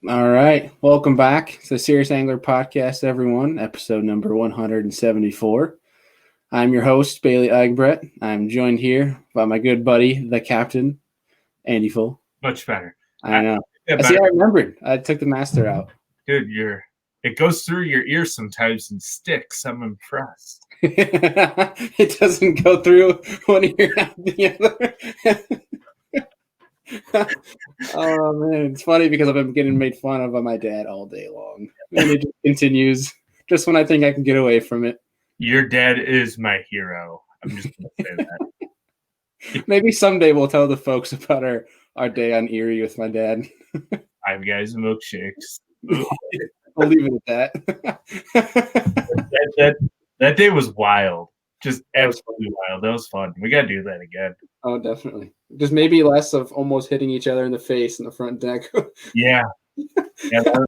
All right. Welcome back to the Serious Angler Podcast, everyone. Episode number 174. I'm your host, Bailey Egbrett. I'm joined here by my good buddy, the captain, Andy Full. Much better. I know. I remembered. I took the master out. Dude, it goes through your ear sometimes and sticks. I'm impressed. It doesn't go through one ear out the other. Oh man, it's funny because I've been getting made fun of by my dad all day long, and it just continues just when I think I can get away from it. Your dad is my hero. I'm just gonna say that. Maybe someday we'll tell the folks about our day on Erie with my dad. 5 guys and milkshakes. We'll leave it at that. That day was wild. Just absolutely wild. That was fun. We gotta do that again. Oh, definitely. Just maybe less of almost hitting each other in the face in the front deck. Yeah, that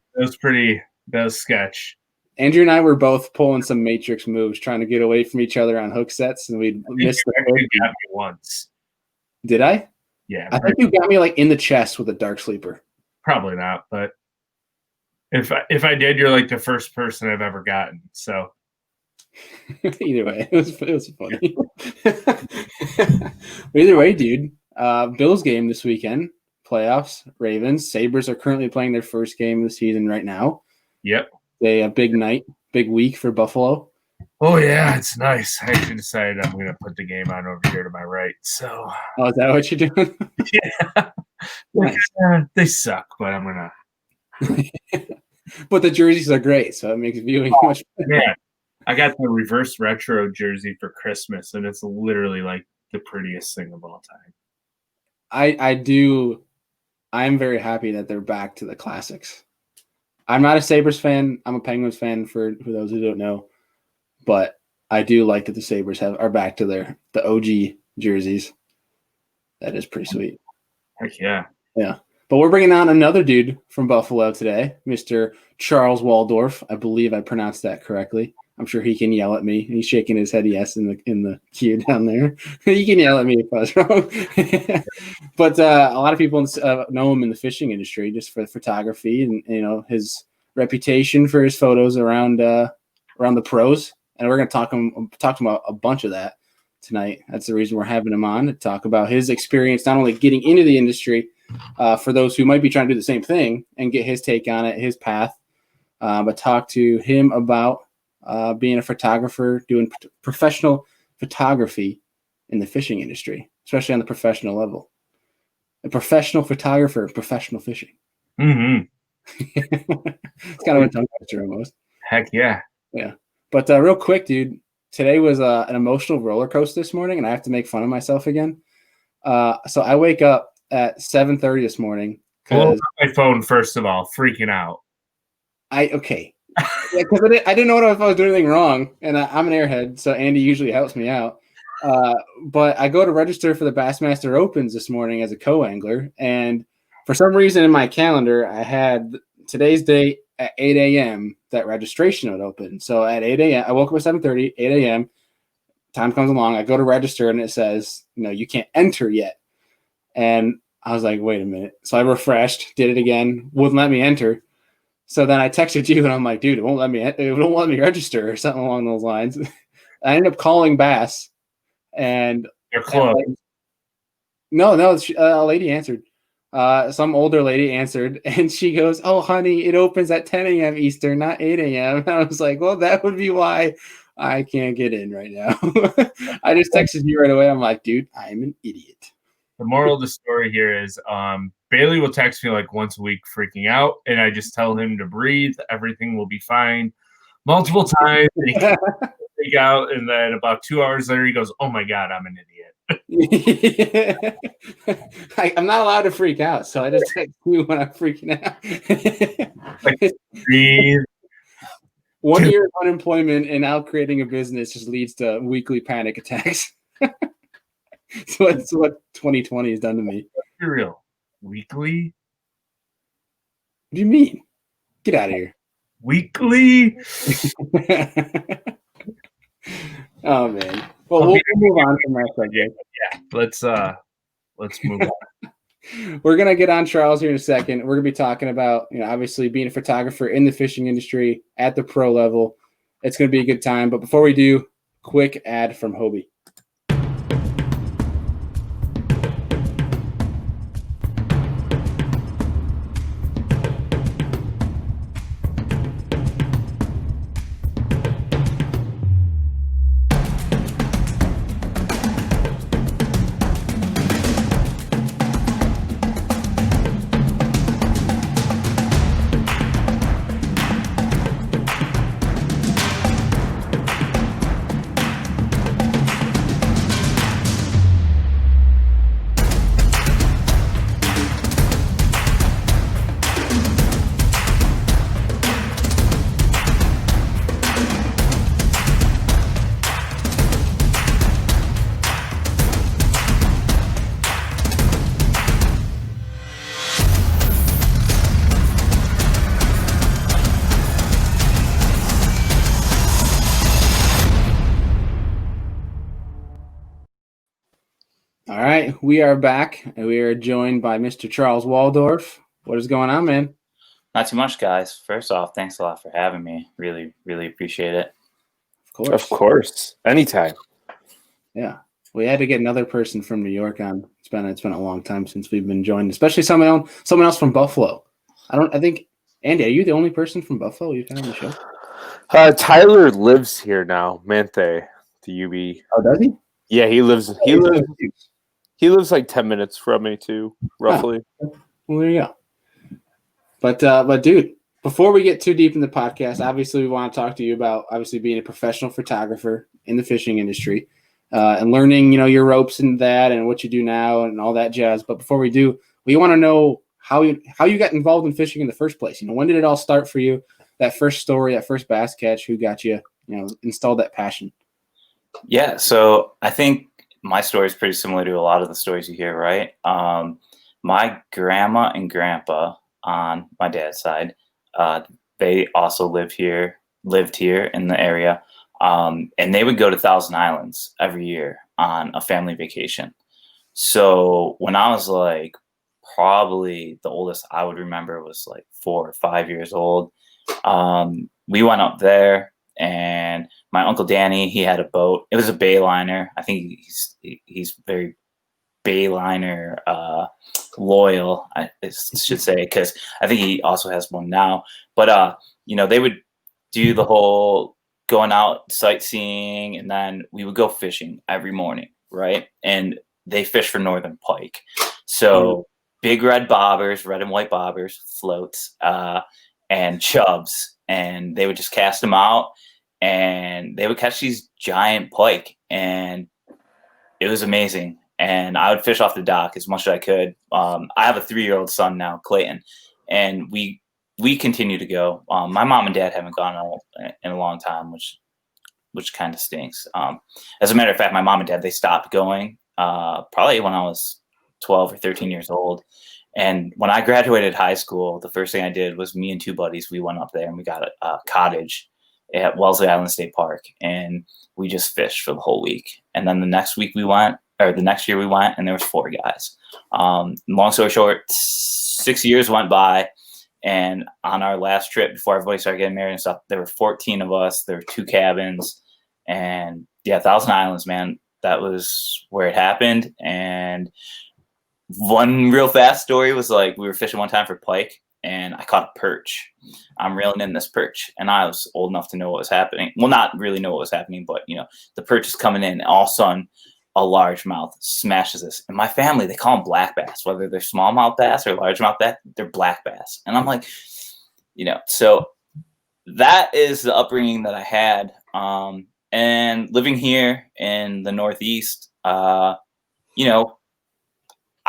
was sketch. Andrew and I were both pulling some Matrix moves, trying to get away from each other on hook sets, and we missed the hook. You got me once. Did I? Yeah. I think you got me like in the chest with a dark sleeper. Probably not, but if I did, you're like the first person I've ever gotten. So either way, it was funny. Either way, dude. Bills game this weekend. Playoffs. Ravens. Sabres are currently playing their first game of the season right now. Yep. A big night, big week for Buffalo. Oh yeah, it's nice. I actually decided I'm going to put the game on over here to my right. So. Oh, is that what you're doing? Yeah. Nice. They suck, but I'm gonna. But the jerseys are great, so it makes viewing much better. Yeah, I got the reverse retro jersey for Christmas, and it's literally like the prettiest thing of all time. I'm very happy that they're back to the classics. I'm not a Sabres fan. I'm a Penguins fan for those who don't know. But I do like that the Sabres are back to the OG jerseys. That is pretty sweet. Heck yeah. Yeah. But we're bringing on another dude from Buffalo today, Mr. Charles Waldorf. I believe I pronounced that correctly. I'm sure he can yell at me. He's shaking his head yes in the queue down there. He can yell at me if I was wrong. But a lot of people know him in the fishing industry just for photography and his reputation for his photos around the pros. And we're going to talk to him about a bunch of that tonight. That's the reason we're having him on, to talk about his experience, not only getting into the industry, for those who might be trying to do the same thing, and get his take on it, his path, but talk to him about being a photographer, doing professional photography in the fishing industry, especially on the professional level. A professional photographer, professional fishing. Mm-hmm. It's kind of a tongue twister almost. Heck yeah. Yeah. But real quick, dude, today was an emotional roller coaster this morning, and I have to make fun of myself again. So I wake up at 7:30 this morning. My phone, first of all, freaking out. Okay. Yeah, because I didn't know if I was doing anything wrong, and I'm an airhead, so Andy usually helps me out. But I go to register for the Bassmaster Opens this morning as a co-angler, and for some reason in my calendar, I had today's date at 8 a.m. that registration would open. So at 8 a.m., I woke up at 7:30, 8 a.m., time comes along, I go to register, and it says, you can't enter yet. And I was like, wait a minute. So I refreshed, did it again, wouldn't let me enter. So then I texted you, and I'm like, dude, it won't let me register, or something along those lines. I ended up calling Bass, and they're closed. No, a lady answered. Some older lady answered, and she goes, "Oh, honey, it opens at 10 a.m. Eastern, not 8 a.m." And I was like, "Well, that would be why I can't get in right now." I just texted you right away. I'm like, dude, I'm an idiot. The moral of the story here is Bailey will text me like once a week freaking out, and I just tell him to breathe. Everything will be fine. Multiple times, and he freak out, and then about 2 hours later, he goes, "Oh my God, I'm an idiot." I'm not allowed to freak out, so I just text you when I'm freaking out. Like, breathe. 1 year of unemployment and now creating a business just leads to weekly panic attacks. So that's what 2020 has done to me. Be real. Weekly? What do you mean? Get out of here. Weekly? Oh man. Well, we'll move on from that subject. Yeah, let's move on. We're gonna get on Charles here in a second. We're gonna be talking about, obviously being a photographer in the fishing industry at the pro level. It's gonna be a good time. But before we do, quick ad from Hobie. All right, we are back, and we are joined by Mr. Charles Waldorf. What is going on, man? Not too much, guys. First off, thanks a lot for having me. Really, really appreciate it. Of course. Anytime. Yeah. We had to get another person from New York on. It's been a long time since we've been joined, especially someone else from Buffalo. I think, Andy, are you the only person from Buffalo you've had on the show? Tyler lives here now, Manthe, the UB. Oh, does he? Yeah, he lives like 10 minutes from me too, roughly. Oh, well, there you go. But dude, before we get too deep in the podcast, obviously we want to talk to you about obviously being a professional photographer in the fishing industry, and learning, your ropes and that and what you do now and all that jazz. But before we do, we want to know how you got involved in fishing in the first place. When did it all start for you? That first story, that first bass catch, who got you, installed that passion? Yeah, so I think my story is pretty similar to a lot of the stories you hear, right? My grandma and grandpa on my dad's side, they also lived here in the area, and they would go to Thousand Islands every year on a family vacation. So when I was like, probably the oldest I would remember was like 4 or 5 years old, we went up there, and my Uncle Danny, he had a boat. It was a Bayliner. I think he's very Bayliner loyal, I should say, because I think he also has one now. But they would do the whole going out sightseeing, and then we would go fishing every morning, right? And they fish for northern pike, so big red and white bobbers, floats, and chubs, and they would just cast them out, and they would catch these giant pike, and it was amazing. And I would fish off the dock as much as I could. I have a 3-year-old son now, Clayton, and we continue to go. My mom and dad haven't gone out in a long time, which kind of stinks. As a matter of fact, my mom and dad, they stopped going probably when I was 12 or 13 years old. And when I graduated high school, the first thing I did was me and 2 buddies, we went up there and we got a cottage at Wellesley Island State Park, and we just fished for the whole week. And then the next year we went, and there was 4 guys. Long story short, 6 years went by, and on our last trip before everybody started getting married and stuff, there were 14 of us. There were 2 cabins, and yeah, Thousand Islands, man, that was where it happened. And one real fast story was like, we were fishing one time for pike, and I caught a perch. I'm reeling in this perch, and I was old enough to know what was happening. Well, not really know what was happening, but the perch is coming in, and all of a sudden, a largemouth smashes this. And my family, they call them black bass, whether they're smallmouth bass or largemouth bass, they're black bass. And I'm like, so that is the upbringing that I had. And living here in the Northeast, I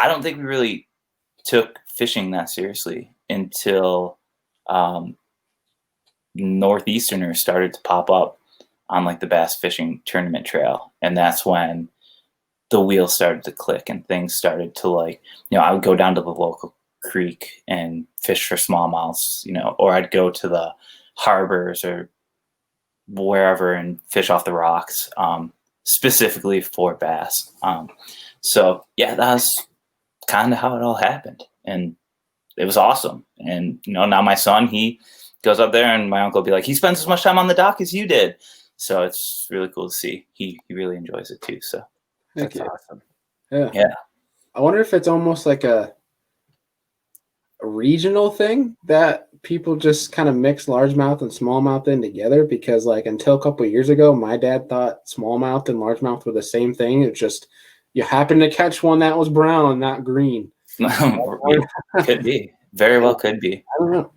don't think we really took fishing that seriously until Northeasterners started to pop up on like the bass fishing tournament trail. And that's when the wheels started to click and things started to I would go down to the local creek and fish for smallmouths, or I'd go to the harbors or wherever and fish off the rocks, specifically for bass. So yeah, that's kind of how it all happened. And it was awesome. And, now my son, he goes up there and my uncle will be like, he spends as much time on the dock as you did. So it's really cool to see. He really enjoys it too. So That's awesome. Yeah. I wonder if it's almost like a regional thing that people just kind of mix largemouth and smallmouth in together, because like until a couple of years ago, my dad thought smallmouth and largemouth were the same thing. It's just you happened to catch one that was brown and not green. Could be. Very well could be. I don't know.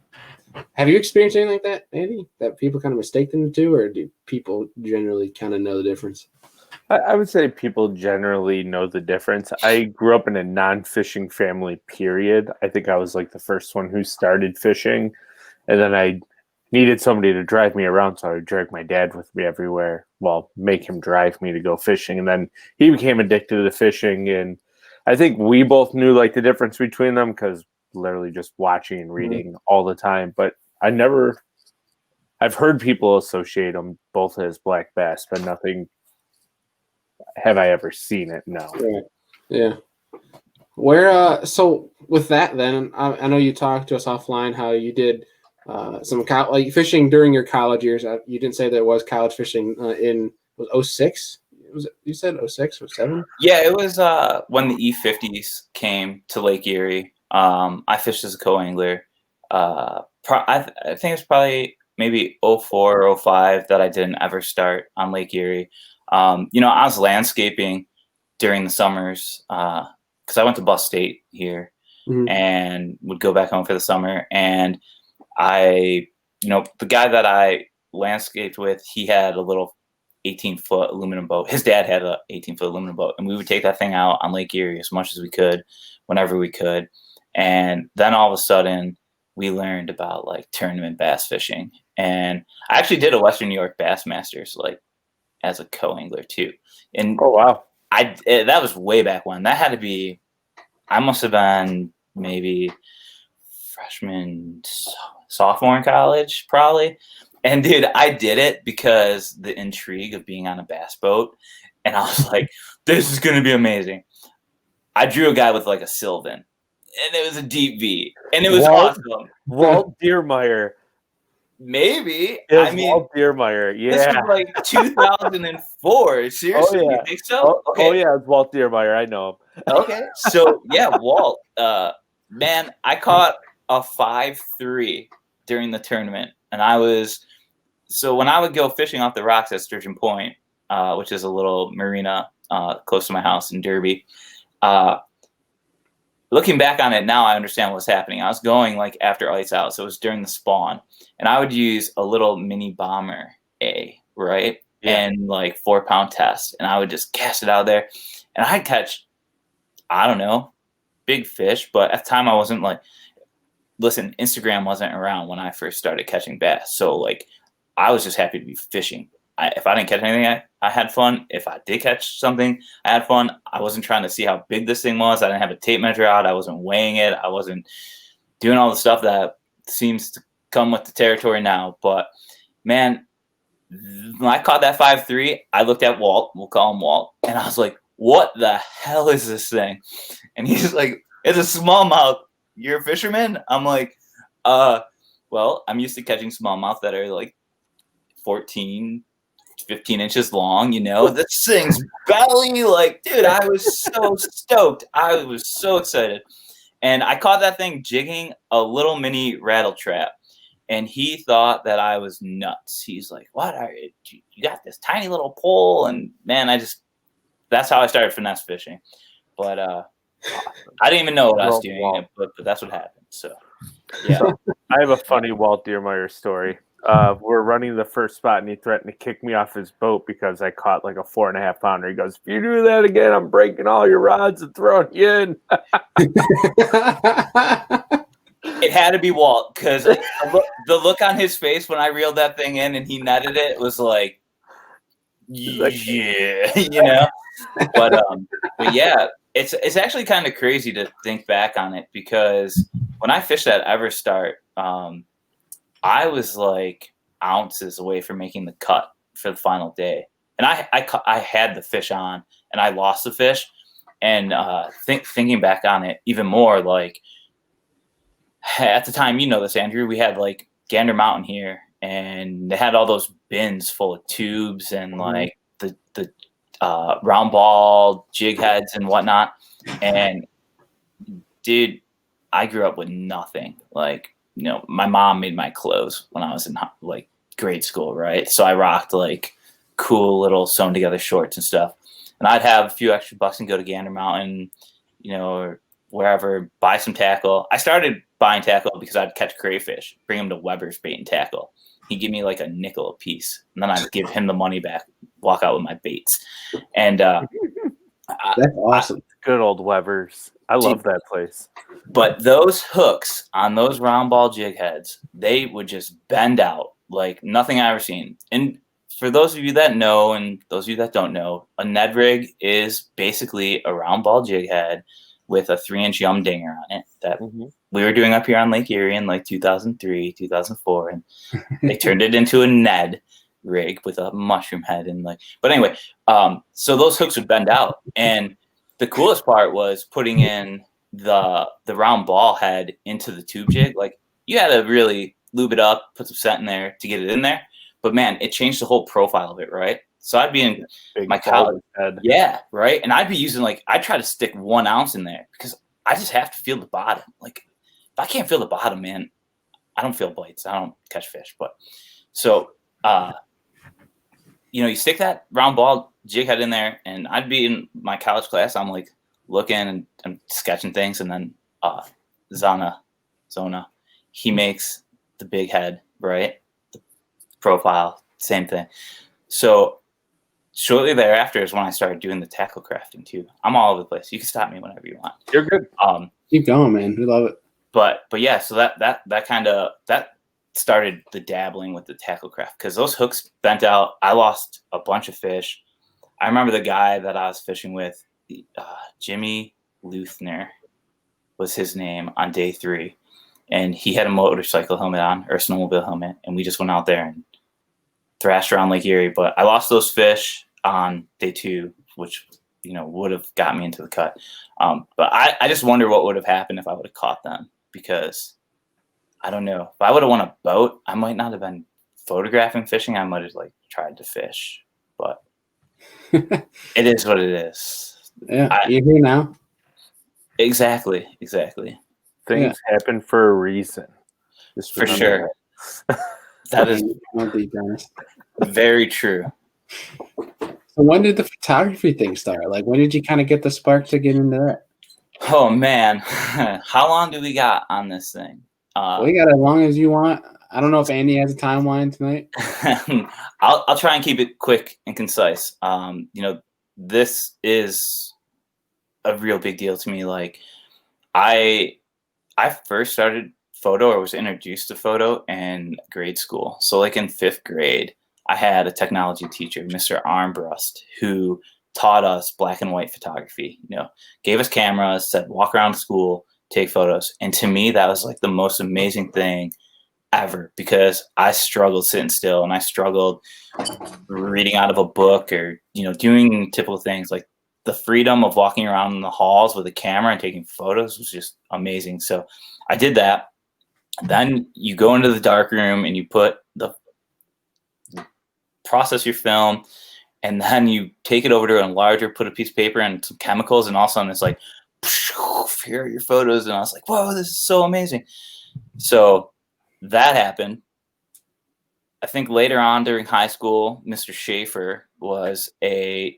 Have you experienced anything like that, Andy? That people kind of mistake them two, or do people generally kind of know the difference? I would say people generally know the difference. I grew up in a non-fishing family, period. I think I was like the first one who started fishing. And then I needed somebody to drive me around, so I would drag my dad with me everywhere. Well, make him drive me to go fishing. And then he became addicted to fishing. And I think we both knew like the difference between them because literally just watching and reading all the time. But I've heard people associate them both as black bass, but nothing have I ever seen it. No. Right. Yeah. Where so with that then, I know you talked to us offline how you did some like fishing during your college years. You didn't say there was college fishing in was 06? You said 06 or 07? Yeah, it was when the E50s came to Lake Erie. I fished as a co-angler. I think it's probably maybe 04 or 05 that I didn't ever start on Lake Erie. I was landscaping during the summers because I went to Bus State here and would go back home for the summer. And the guy that I landscaped with, he had a little 18-foot aluminum boat. His dad had a 18-foot aluminum boat, and we would take that thing out on Lake Erie as much as we could, whenever we could. And then all of a sudden, we learned about like tournament bass fishing. And I actually did a Western New York Bass Masters like as a co-angler too. And oh wow, that was way back when. That had to be, I must have been maybe freshman, sophomore in college, probably. And dude, I did it because the intrigue of being on a bass boat, and I was like, this is gonna be amazing. I drew a guy with like a Sylvan, and it was a deep V, and it was awesome. Walt Deermeyer. Maybe. Walt Deermeyer. Yeah. This was like 2004. Seriously, Oh, yeah. You think so? Oh yeah, it's Walt Deermeyer. I know him. Okay. So yeah, Walt. Man, I caught a 5.3 during the tournament, and when I would go fishing off the rocks at Sturgeon Point, which is a little marina close to my house in Derby. Looking back on it now, I understand what was happening. I was going like after ice out, so it was during the spawn, and I would use a little mini bomber A, right, and like 4-pound test, and I would just cast it out there, and I'd catch, I don't know, big fish, but at the time I wasn't like, listen, Instagram wasn't around when I first started catching bass, so like I was just happy to be fishing. If I didn't catch anything, I had fun. If I did catch something, I had fun. I wasn't trying to see how big this thing was. I didn't have a tape measure out. I wasn't weighing it. I wasn't doing all the stuff that seems to come with the territory now. But, man, when I caught that 5.3, I looked at Walt. We'll call him Walt. And I was like, what the hell is this thing? And he's like, it's a smallmouth. You're a fisherman? I'm like, well, I'm used to catching smallmouth that are like 14, 15 inches long, this thing's belly, like, dude, I was so stoked. I was so excited. And I caught that thing jigging a little mini rattle trap. And he thought that I was nuts. He's like, what are you got this tiny little pole? And man, that's how I started finesse fishing. But I didn't even know what I was doing, but that's what happened. So yeah. So, I have a funny Walt Deermeyer story. We're running the first spot, and he threatened to kick me off his boat because I caught like a 4.5 pounder. He goes, if you do that again, I'm breaking all your rods and throwing you in. It had to be Walt, because the look on his face when I reeled that thing in and he netted it was like, yeah, But yeah, it's actually kind of crazy to think back on it, because when I fished that Everstart, I was like ounces away from making the cut for the final day. And I had the fish on and I lost the fish. And thinking back on it even more, like at the time, you know this, Andrew, we had like Gander Mountain here, and they had all those bins full of tubes and like the round ball jig heads and whatnot. And dude, I grew up with nothing. Like, you know, my mom made my clothes when I was in like grade school, right? So I rocked like cool little sewn together shorts and stuff. And I'd have a few extra bucks and go to Gander Mountain, you know, or wherever, buy some tackle. I started buying tackle because I'd catch crayfish, bring them to Weber's Bait and Tackle. He'd give me like a nickel a piece, and then I'd give him the money back, walk out with my baits. And That's awesome. Good old Weber's. I love that place. But those hooks on those round ball jig heads, they would just bend out like nothing I ever seen. And for those of you that know, and those of you that don't know, a Ned rig is basically a round ball jig head with a 3-inch yum dinger on it that we were doing up here on Lake Erie in like 2003, 2004. And they turned it into a Ned rig with a mushroom head. And like, but anyway, so those hooks would bend out. And the coolest part was putting in the round ball head into the tube jig. Like, you had to really lube it up, put some scent in there to get it in there. But man, it changed the whole profile of it, right? So I'd be in my college head. Yeah, right. And I'd be using I'd try to stick 1 ounce in there because I just have to feel the bottom. Like, if I can't feel the bottom, man, I don't feel bites. I don't catch fish. But so, you know, you stick that round ball jig head in there, and I'd be in my college class. I'm like looking and I'm sketching things, and then Zona, he makes the big head, right? The profile, same thing. So shortly thereafter is when I started doing the tackle crafting too. I'm all over the place. You can stop me whenever you want. You're good. Keep going, man. We love it. But yeah, so that started the dabbling with the tackle craft because those hooks bent out. I lost a bunch of fish. I remember the guy that I was fishing with, Jimmy Luthner was his name on day 3. And he had a motorcycle helmet on, or a snowmobile helmet. And we just went out there and thrashed around Lake Erie. But I lost those fish on day 2, which, you know, would have got me into the cut. But I just wonder what would have happened if I would have caught them, because I don't know. If I would have won a boat, I might not have been photographing fishing. I might have tried to fish, but it is what it is. Yeah, you're here now. Exactly. Things happen for a reason. Just for sure. That is very true. So when did the photography thing start? Like, when did you kind of get the spark to get into that? Oh man, how long do we got on this thing? We got as long as you want. I don't know if Andy has a timeline tonight. I'll try and keep it quick and concise. You know, this is a real big deal to me. Like, I first started photo, or was introduced to photo, in grade school. So like in 5th grade, I had a technology teacher, Mr. Armbrust, who taught us black and white photography. You know, gave us cameras, said walk around school, take photos. And to me, that was like the most amazing thing ever, because I struggled sitting still, and I struggled reading out of a book, or, you know, doing typical things. Like, the freedom of walking around in the halls with a camera and taking photos was just amazing. So I did that. Then you go into the dark room and you process your film, and then you take it over to a enlarger, put a piece of paper and some chemicals, and all of a sudden it's like, here are your photos. And I was like, whoa, this is so amazing. So that happened. I think later on during high school, Mr. Schaefer was a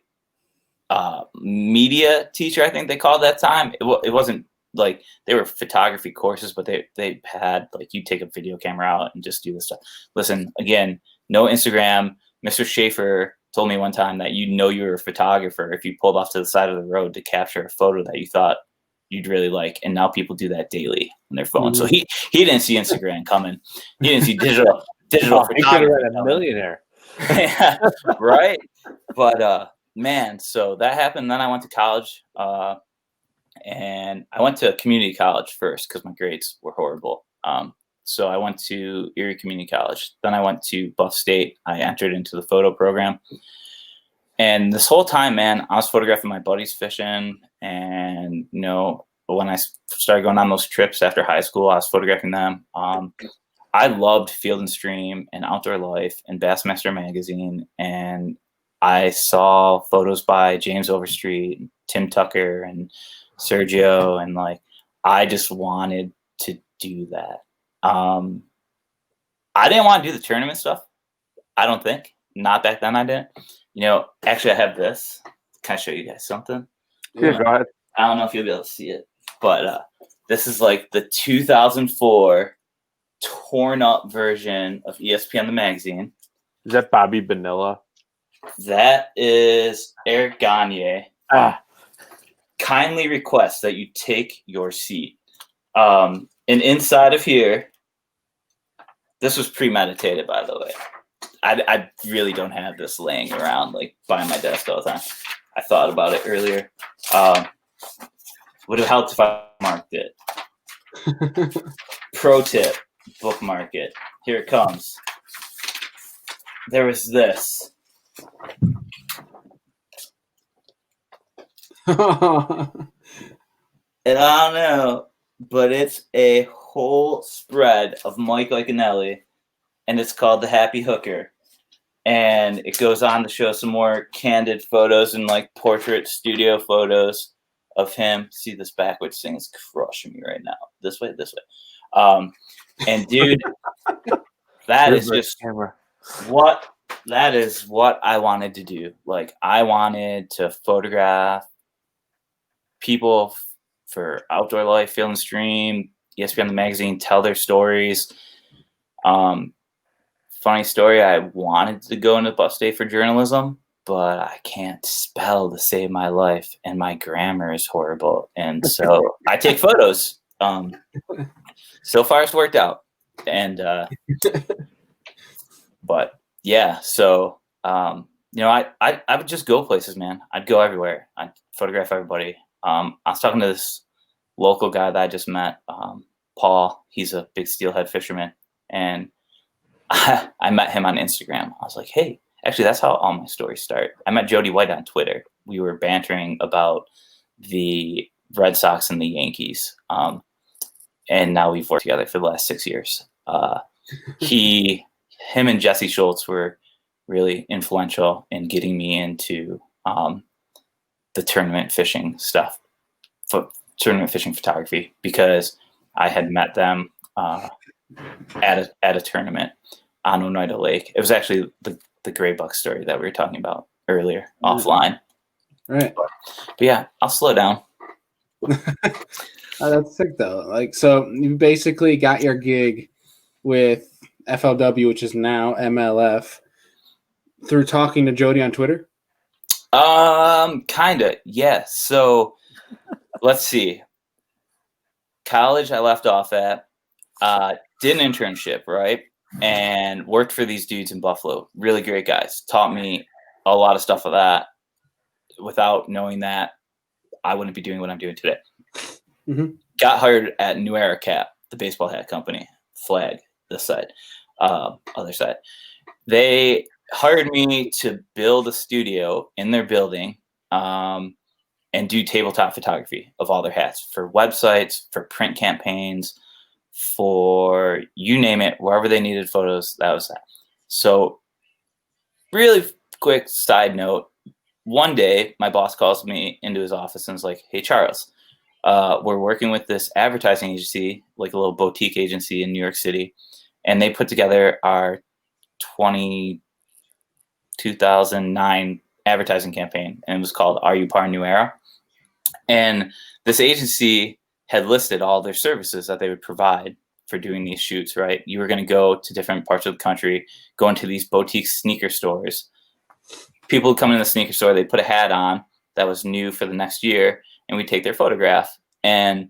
media teacher, I think they called that time. It wasn't like they were photography courses, but they had like, you take a video camera out and just do this stuff. Listen, again, no Instagram. Mr. Schaefer told me one time that you were a photographer if you pulled off to the side of the road to capture a photo that you thought you'd really like. And now people do that daily on their phone. So he didn't see Instagram coming. He didn't see digital photography. He could have been a millionaire. Yeah, right. But man, so that happened. Then I went to college, and I went to community college first because my grades were horrible. So I went to Erie Community College. Then I went to Buff State. I entered into the photo program. And this whole time, man, I was photographing my buddies fishing, And, when I started going on those trips after high school, I was photographing them. I loved Field and Stream and Outdoor Life and Bassmaster Magazine. And I saw photos by James Overstreet, Tim Tucker, and Sergio. And like, I just wanted to do that. I didn't want to do the tournament stuff. I don't think. Not back then I didn't. Actually I have this. Can I show you guys something? Yeah, go ahead. I don't know if you'll be able to see it, but this is like the 2004 torn up version of ESPN the magazine. Is that Bobby Vanilla? That is Eric Gagne. Kindly request that you take your seat. And inside of here, this was premeditated, by the way. I really don't have this laying around like by my desk all the time. I thought about it earlier. Would have helped if I marked it. Pro tip, bookmark it. Here it comes. There was this. And I don't know, but it's a whole spread of Mike Iaconelli, and it's called The Happy Hooker. And it goes on to show some more candid photos and like portrait studio photos of him. See, this backwards thing is crushing me right now. This way. And dude, that is just that is what I wanted to do. Like, I wanted to photograph people for Outdoor Life, Field and Stream, ESPN the magazine, tell their stories. Funny story, I wanted to go into Buff State for journalism, but I can't spell to save my life, and my grammar is horrible. And so I take photos. So far it's worked out. And but yeah, so I would just go places, man. I'd go everywhere. I'd photograph everybody. I was talking to this local guy that I just met, Paul. He's a big steelhead fisherman, and I met him on Instagram. I was like, hey, actually, that's how all my stories start. I met Jody White on Twitter. We were bantering about the Red Sox and the Yankees. And now we've worked together for the last 6 years. Him and Jesse Schultz were really influential in getting me into the tournament fishing stuff, tournament fishing photography, because I had met them at a tournament on Oneida Lake. It was actually the gray buck story that we were talking about earlier offline. Right. But yeah, I'll slow down. That's sick though. Like, so you basically got your gig with FLW, which is now MLF, through talking to Jody on Twitter? Kinda, yeah. So let's see. College I left off at, did an internship, right? And worked for these dudes in Buffalo. Really great guys. Taught me a lot of stuff of that. Without knowing that, I wouldn't be doing what I'm doing today. Mm-hmm. Got hired at New Era Cap, the baseball hat company. Flag, this side. Other side. They hired me to build a studio in their building and do tabletop photography of all their hats for websites, for print campaigns, for you name it, wherever they needed photos, that was that. So really quick side note, one day my boss calls me into his office and is like, hey, Charles, we're working with this advertising agency, like a little boutique agency in New York City, and they put together our 2009 advertising campaign, and it was called Are You Par New Era? And this agency had listed all their services that they would provide for doing these shoots, right? You were going to go to different parts of the country, go into these boutique sneaker stores. People would come in the sneaker store, they'd put a hat on that was new for the next year, and we'd take their photograph, and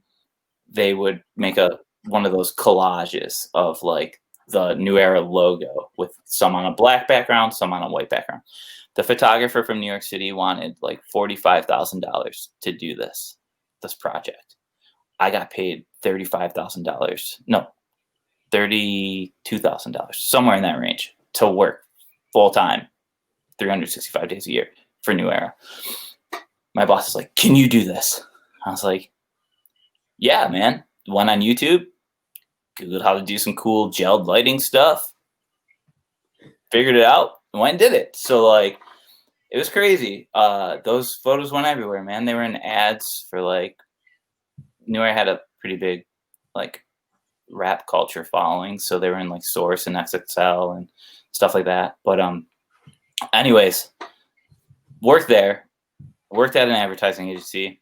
they would make one of those collages of like the New Era logo with some on a black background, some on a white background. The photographer from New York City wanted like $45,000 to do this project. I got paid $35,000. No, $32,000, somewhere in that range, to work full time, 365 days a year for New Era. my boss is like, can you do this? I was like, yeah, man. Went on YouTube, Googled how to do some cool gelled lighting stuff, figured it out, went and did it. So like, it was crazy. Those photos went everywhere, man. They were in ads for like, knew I had a pretty big like rap culture following, so they were in like Source and XXL and stuff like that. But anyways, worked there, worked at an advertising agency.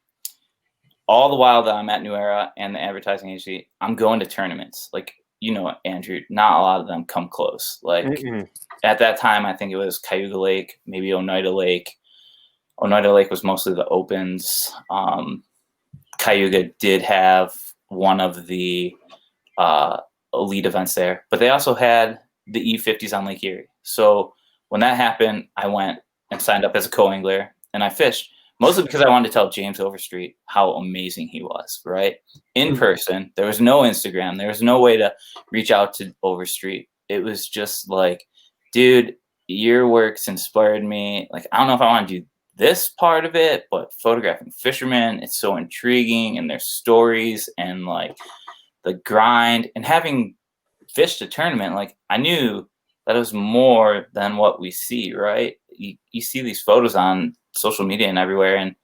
All the while that I'm at New Era and the advertising agency, I'm going to tournaments. Like, you know, Andrew, not a lot of them come close. Like at that time, I think it was Cayuga Lake, maybe Oneida Lake. Oneida Lake was mostly the opens. Cayuga did have one of the elite events there, but they also had the E50s on Lake Erie. So when that happened, I went and signed up as a co-angler, and I fished. Mostly because I wanted to tell James Overstreet how amazing he was, right? In person, there was no Instagram. There was no way to reach out to Overstreet. It was just like, dude, your work's inspired me. Like, I don't know if I want to do this part of it, but photographing fishermen, it's so intriguing, and their stories and like the grind and having fished a tournament. Like, I knew that it was more than what we see, right? You see these photos on social media and everywhere, and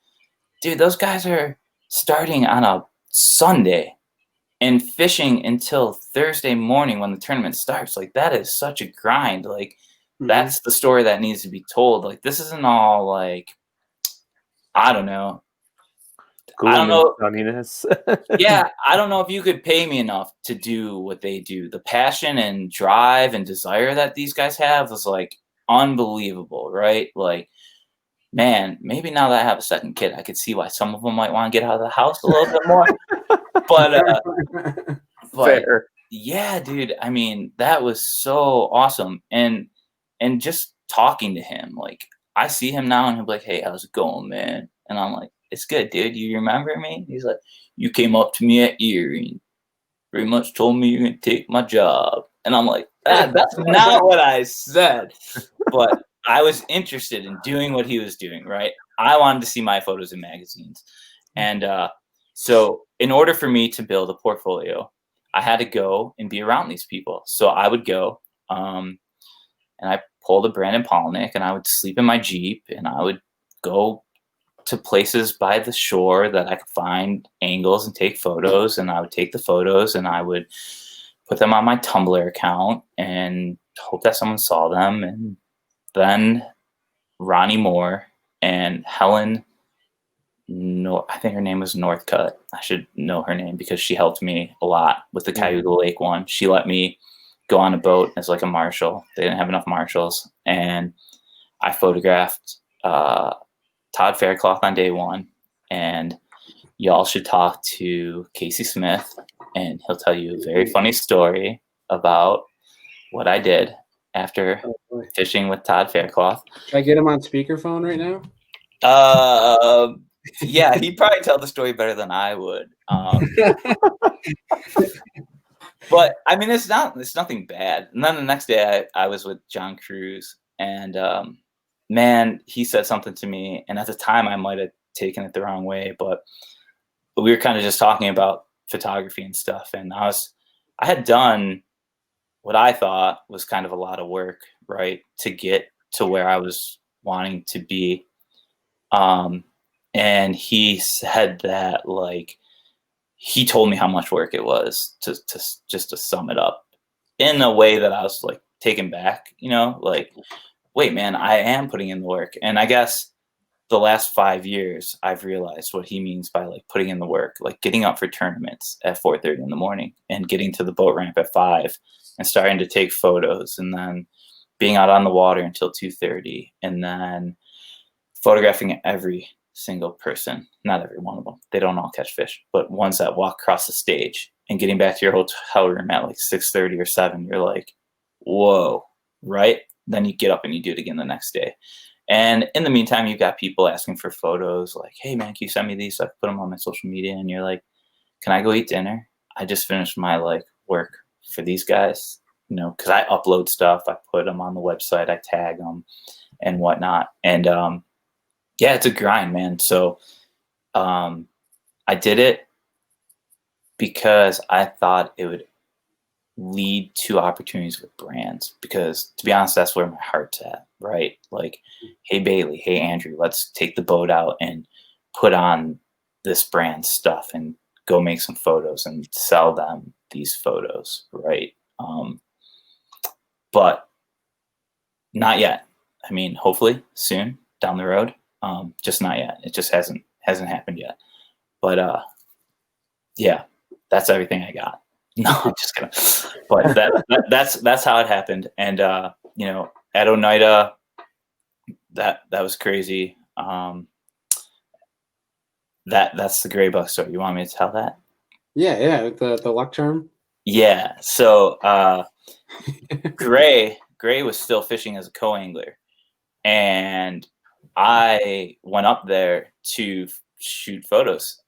dude, those guys are starting on a Sunday and fishing until Thursday morning when the tournament starts. Like, that is such a grind. Like, that's the story that needs to be told. Like, this isn't all like, I don't know. I don't know. Sunniness. Yeah, I don't know if you could pay me enough to do what they do. The passion and drive and desire that these guys have is like unbelievable, right? Like, man, maybe now that I have a second kid, I could see why some of them might want to get out of the house a little bit more. But yeah, dude, I mean, that was so awesome. And just talking to him, like, I see him now and he'll be like, hey, how's it going, man? And I'm like, it's good, dude. You remember me? He's like, you came up to me at Erie and pretty much told me you're going to take my job. And I'm like, that's not what I said. But I was interested in doing what he was doing, right? I wanted to see my photos in magazines. And so in order for me to build a portfolio, I had to go and be around these people. So I would go and I pulled a Brandon Polnick, and I would sleep in my Jeep, and I would go to places by the shore that I could find angles and take photos. And I would take the photos and I would put them on my Tumblr account and hope that someone saw them. And then Ronnie Moore and Helen, I think her name was Northcutt. I should know her name because she helped me a lot with the Cayuga Lake one. She let me go on a boat as like a marshal. They didn't have enough marshals. And I photographed Todd Faircloth on day one. And y'all should talk to Casey Smith, and he'll tell you a very funny story about what I did after fishing with Todd Faircloth. Should I get him on speakerphone right now? Yeah, he'd probably tell the story better than I would. But I mean, it's nothing bad. And then the next day I was with John Cruz, and man, he said something to me, and at the time I might have taken it the wrong way, but we were kind of just talking about photography and stuff. And I had done what I thought was kind of a lot of work, right, to get to where I was wanting to be. And he said that, like, he told me how much work it was to just to sum it up in a way that I was like taken back, you know, like, wait, man, I am putting in the work. And I guess the last 5 years, I've realized what he means by like putting in the work, like getting up for tournaments at 4:30 in the morning and getting to the boat ramp at 5 and starting to take photos, and then being out on the water until 2:30, and then photographing every single person, not every one of them. They don't all catch fish, but ones that walk across the stage, and getting back to your hotel room at like 6:30 or 7, you're like, whoa, right? Then you get up and you do it again the next day. And in the meantime, you've got people asking for photos like, hey, man, can you send me these so I can put them on my social media? And you're like, can I go eat dinner? I just finished my like work for these guys, you know, because I upload stuff. I put them on the website. I tag them and whatnot. And Yeah, it's a grind, man. So I did it because I thought it would lead to opportunities with brands, because to be honest, that's where my heart's at, right? Like, hey Bailey, hey Andrew, let's take the boat out and put on this brand stuff and go make some photos and sell them these photos, right? But not yet. I mean, hopefully soon down the road. Just not yet. It just hasn't happened yet. But yeah, that's everything I got. No, I'm just kidding. But that's how it happened. And you know, at Oneida, that was crazy. That's the gray buck story. You want me to tell that? Yeah, the luck charm. Yeah. So Gray was still fishing as a co-angler, and I went up there to shoot photos.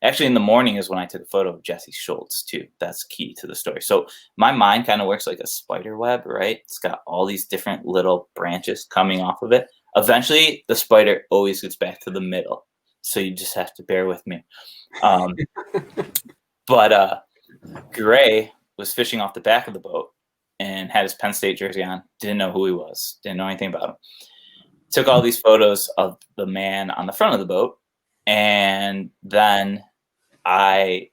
Actually, in the morning is when I took a photo of Jesse Schultz too. That's key to the story. So my mind kind of works like a spider web, right? It's got all these different little branches coming off of it. Eventually, the spider always gets back to the middle. So you just have to bear with me. But Gray was fishing off the back of the boat and had his Penn State jersey on. Didn't know who he was. Didn't know anything about him. Took all these photos of the man on the front of the boat. And then I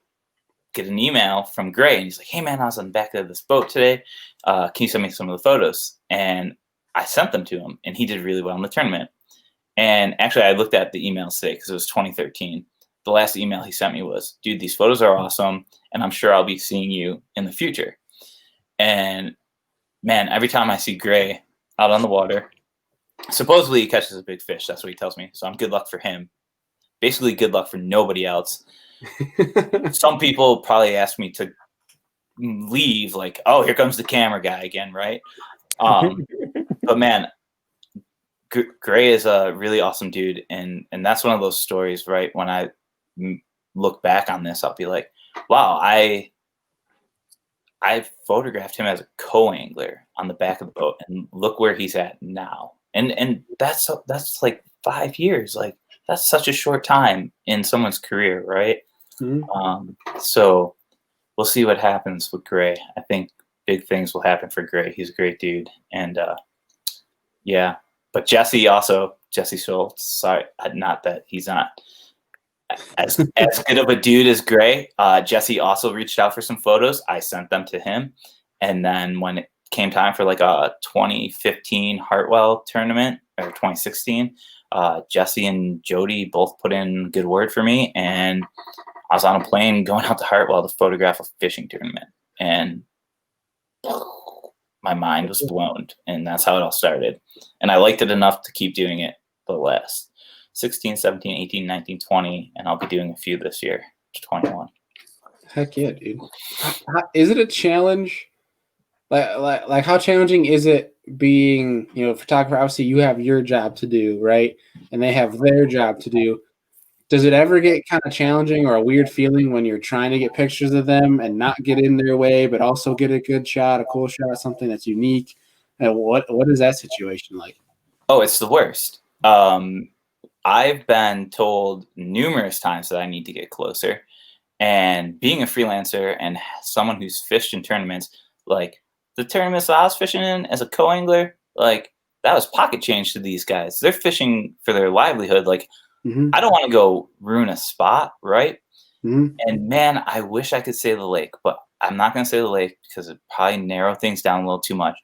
get an email from Gray, and he's like, hey man, I was on the back of this boat today. Can you send me some of the photos? And I sent them to him, and he did really well in the tournament. And actually, I looked at the emails today because it was 2013. The last email he sent me was, dude, these photos are awesome, and I'm sure I'll be seeing you in the future. And man, every time I see Gray out on the water, supposedly he catches a big fish. That's what he tells me. So I'm good luck for him. Basically, good luck for nobody else. Some people probably ask me to leave, like, oh, here comes the camera guy again, right? But man, Gray is a really awesome dude, and that's one of those stories, right? When I look back on this, I'll be like, wow, I photographed him as a co-angler on the back of the boat, and look where he's at now. And that's like 5 years. Like, that's such a short time in someone's career, right? Mm-hmm. So we'll see what happens with Gray. I think big things will happen for Gray. He's a great dude, and yeah. But Jesse Schultz. Sorry, not that he's not as good of a dude as Gray. Jesse also reached out for some photos. I sent them to him, and then when it came time for like a 2015 Hartwell tournament, or 2016, Jesse and Jody both put in good word for me, and I was on a plane going out to Hartwell to photograph a fishing tournament, and my mind was blown, and that's how it all started. And I liked it enough to keep doing it the last 16, 17, 18, 19, 20, and I'll be doing a few this year to 21. Heck yeah, dude. Is it a challenge? Like how challenging is it being, a photographer? Obviously, you have your job to do, right? And they have their job to do. Does it ever get kind of challenging or a weird feeling when you're trying to get pictures of them and not get in their way, but also get a good shot, a cool shot, something that's unique? And what is that situation like? Oh, it's the worst. I've been told numerous times that I need to get closer. And being a freelancer and someone who's fished in tournaments, like the tournaments that I was fishing in as a co-angler, like that was pocket change to these guys. They're fishing for their livelihood. Like, mm-hmm. I don't want to go ruin a spot, right? Mm-hmm. And man, I wish I could say the lake, but I'm not going to say the lake because it probably narrow things down a little too much.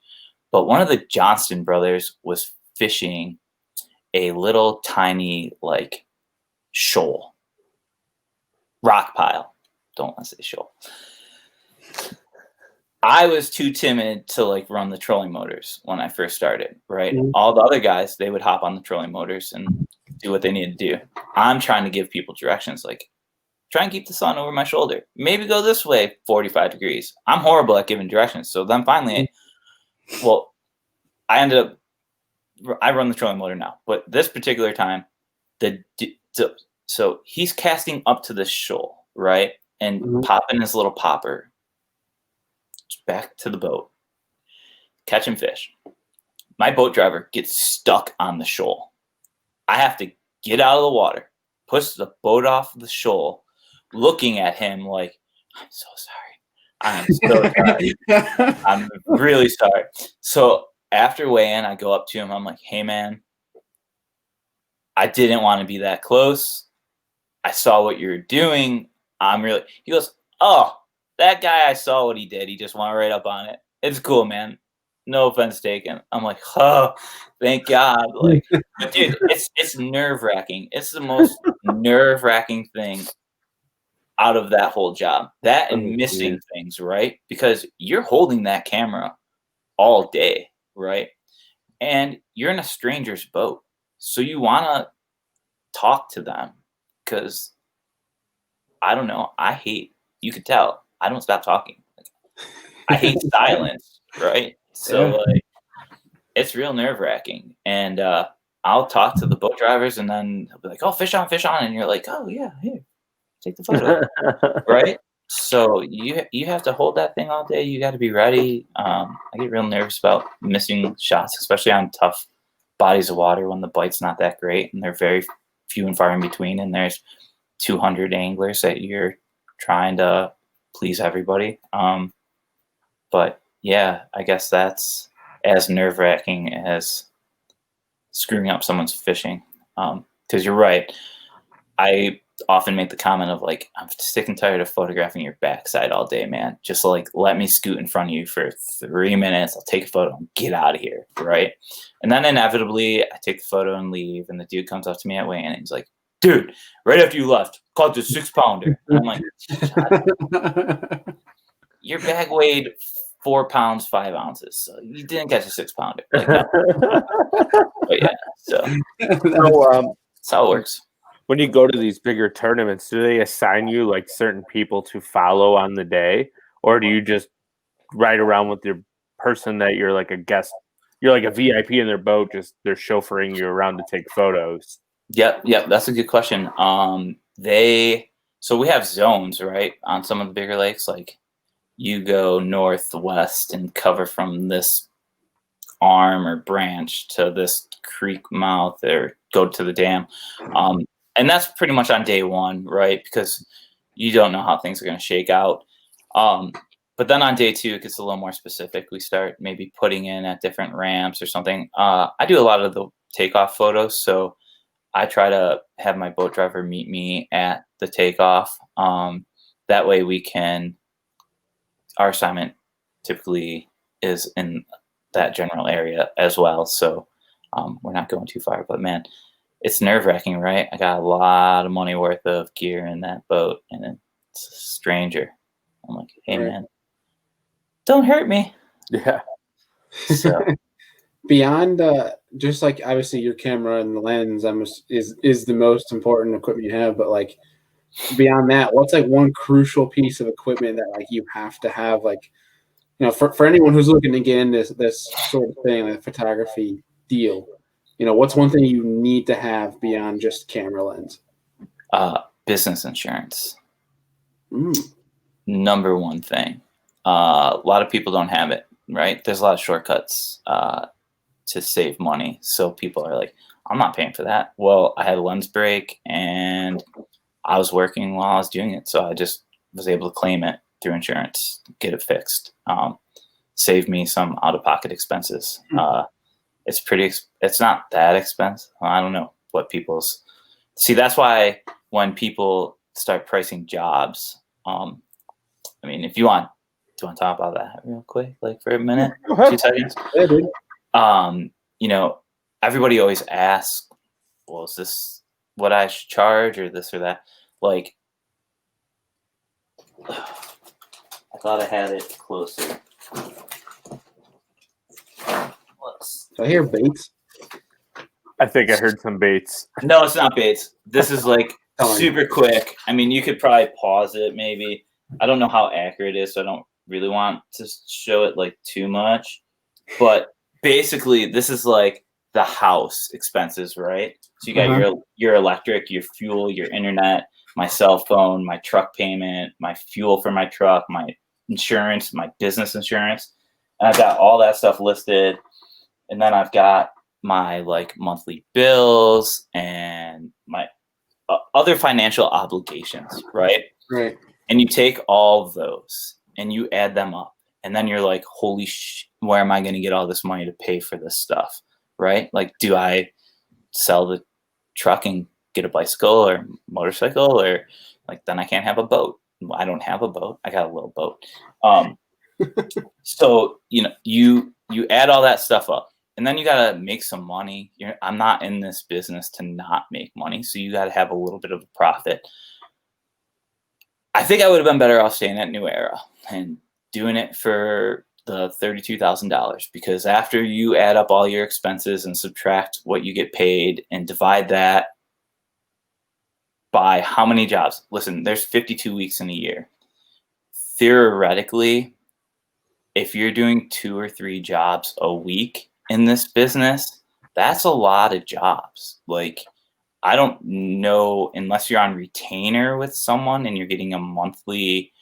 But one of the Johnston brothers was fishing a little tiny like shoal, rock pile. Don't want to say shoal. I was too timid to like run the trolling motors when I first started, right? Mm-hmm. All the other guys, they would hop on the trolling motors and do what they need to do. I'm trying to give people directions, like try and keep the sun over my shoulder. Maybe go this way, 45 degrees. I'm horrible at giving directions. So then finally, I run the trolling motor now, but this particular time, so he's casting up to this shoal, right? And mm-hmm. popping his little popper back to the boat, catching fish. My boat driver gets stuck on the shoal. I have to get out of the water, push the boat off the shoal, looking at him like, I'm so sorry. I am so sorry. I'm really sorry. So after weigh-in, I go up to him. I'm like, hey, man, I didn't want to be that close. I saw what you were doing. He goes, oh, that guy, I saw what he did. He just went right up on it. It's cool, man. No offense taken. I'm like, oh, thank God. Like, but dude, it's nerve-wracking. It's the most nerve-wracking thing out of that whole job. That and missing things, right? Because you're holding that camera all day, right? And you're in a stranger's boat. So you want to talk to them because, I don't know, you could tell, I don't stop talking. I hate silence, right? So like, it's real nerve-wracking. And I'll talk to the boat drivers and then they'll be like, oh, fish on. And you're like, oh, yeah, here, take the photo, right? So you have to hold that thing all day. You got to be ready. I get real nervous about missing shots, especially on tough bodies of water when the bite's not that great and they're very few and far in between. And there's 200 anglers that you're trying to please everybody. But yeah, I guess that's as nerve-wracking as screwing up someone's fishing. Because you're right. I often make the comment of like, I'm sick and tired of photographing your backside all day, man. Just like, let me scoot in front of you for 3 minutes. I'll take a photo and get out of here, right? And then inevitably, I take the photo and leave, and the dude comes up to me at weigh-in and he's like, dude, right after you left, caught this 6-pounder. And I'm like, your bag weighed 4 pounds, 5 ounces. So you didn't catch a 6-pounder. Like, no. But yeah, so that's how it works. When you go to these bigger tournaments, do they assign you like certain people to follow on the day? Or do you just ride around with your person that you're like a guest? You're like a VIP in their boat, just they're chauffeuring you around to take photos. Yep, that's a good question. So we have zones, right, on some of the bigger lakes. Like you go northwest and cover from this arm or branch to this creek mouth, or go to the dam. And that's pretty much on day one, right? Because you don't know how things are going to shake out. But then on day two, it gets a little more specific. We start maybe putting in at different ramps or something. I do a lot of the takeoff photos, so I try to have my boat driver meet me at the takeoff. That way our assignment typically is in that general area as well. So we're not going too far, but man, it's nerve-wracking, right? I got a lot of money worth of gear in that boat and it's a stranger. I'm like, hey man, don't hurt me. Yeah. So beyond just like obviously your camera and the lens is the most important equipment you have, but like beyond that, what's like one crucial piece of equipment that like you have to have, like, you know, for anyone who's looking to get into this sort of thing, like photography deal, you know, what's one thing you need to have beyond just camera lens? Business insurance. Number one thing. A lot of people don't have it, right? There's a lot of shortcuts to save money. So people are like, I'm not paying for that. Well, I had a lens break and I was working while I was doing it. So I just was able to claim it through insurance, get it fixed, save me some out-of-pocket expenses. It's not that expensive. I don't know what see, that's why when people start pricing jobs, I mean, if you want, do you want to talk about that real quick, like for a minute, 2 seconds? Yeah, dude. You know, everybody always asks, well, is this what I should charge or this or that? Like, I thought I had it closer. I hear baits. I think I heard some baits. No, it's not baits. This is like super quick. I mean, you could probably pause it maybe. I don't know how accurate it is, so I don't really want to show it like too much. But basically, this is like the house expenses, right? So you got your electric, your fuel, your internet, my cell phone, my truck payment, my fuel for my truck, my insurance, my business insurance. And I've got all that stuff listed. And then I've got my like monthly bills and my other financial obligations, right? Right. And you take all of those and you add them up, and then you're like, holy where am I going to get all this money to pay for this stuff, right? Like, do I sell the truck and get a bicycle or motorcycle, or like then I can't have a boat? I don't have a boat. I got a little boat. So you add all that stuff up, and then you got to make some money. I'm not in this business to not make money, so you got to have a little bit of a profit. I think I would have been better off staying at New Era and doing it for the $32,000, because after you add up all your expenses and subtract what you get paid and divide that by how many jobs. Listen, there's 52 weeks in a year. Theoretically, if you're doing 2 or 3 jobs a week in this business, that's a lot of jobs. Like, I don't know, unless you're on retainer with someone and you're getting a monthly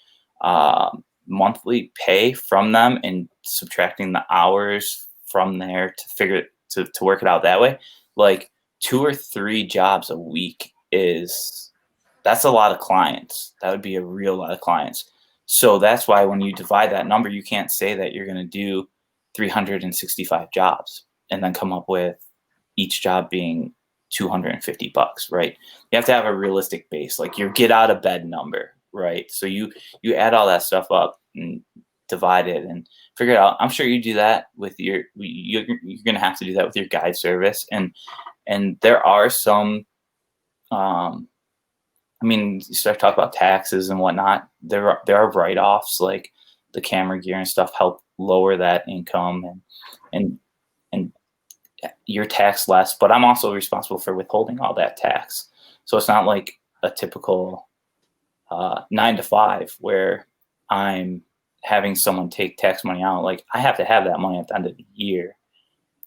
pay from them and subtracting the hours from there to figure to work it out that way. Like 2 or 3 jobs a week that's a lot of clients. That would be a real lot of clients. So that's why when you divide that number, you can't say that you're going to do 365 jobs and then come up with each job being $250, right? You have to have a realistic base, like your get out of bed number, right? So you add all that stuff up and divide it and figure it out. I'm sure you do that with you're going to have to do that with your guide service. And there are some, you start talking about taxes and whatnot. There are write-offs, like the camera gear and stuff help lower that income and you're taxed less, but I'm also responsible for withholding all that tax. So it's not like a typical 9 to 5 where I'm having someone take tax money out. Like, I have to have that money at the end of the year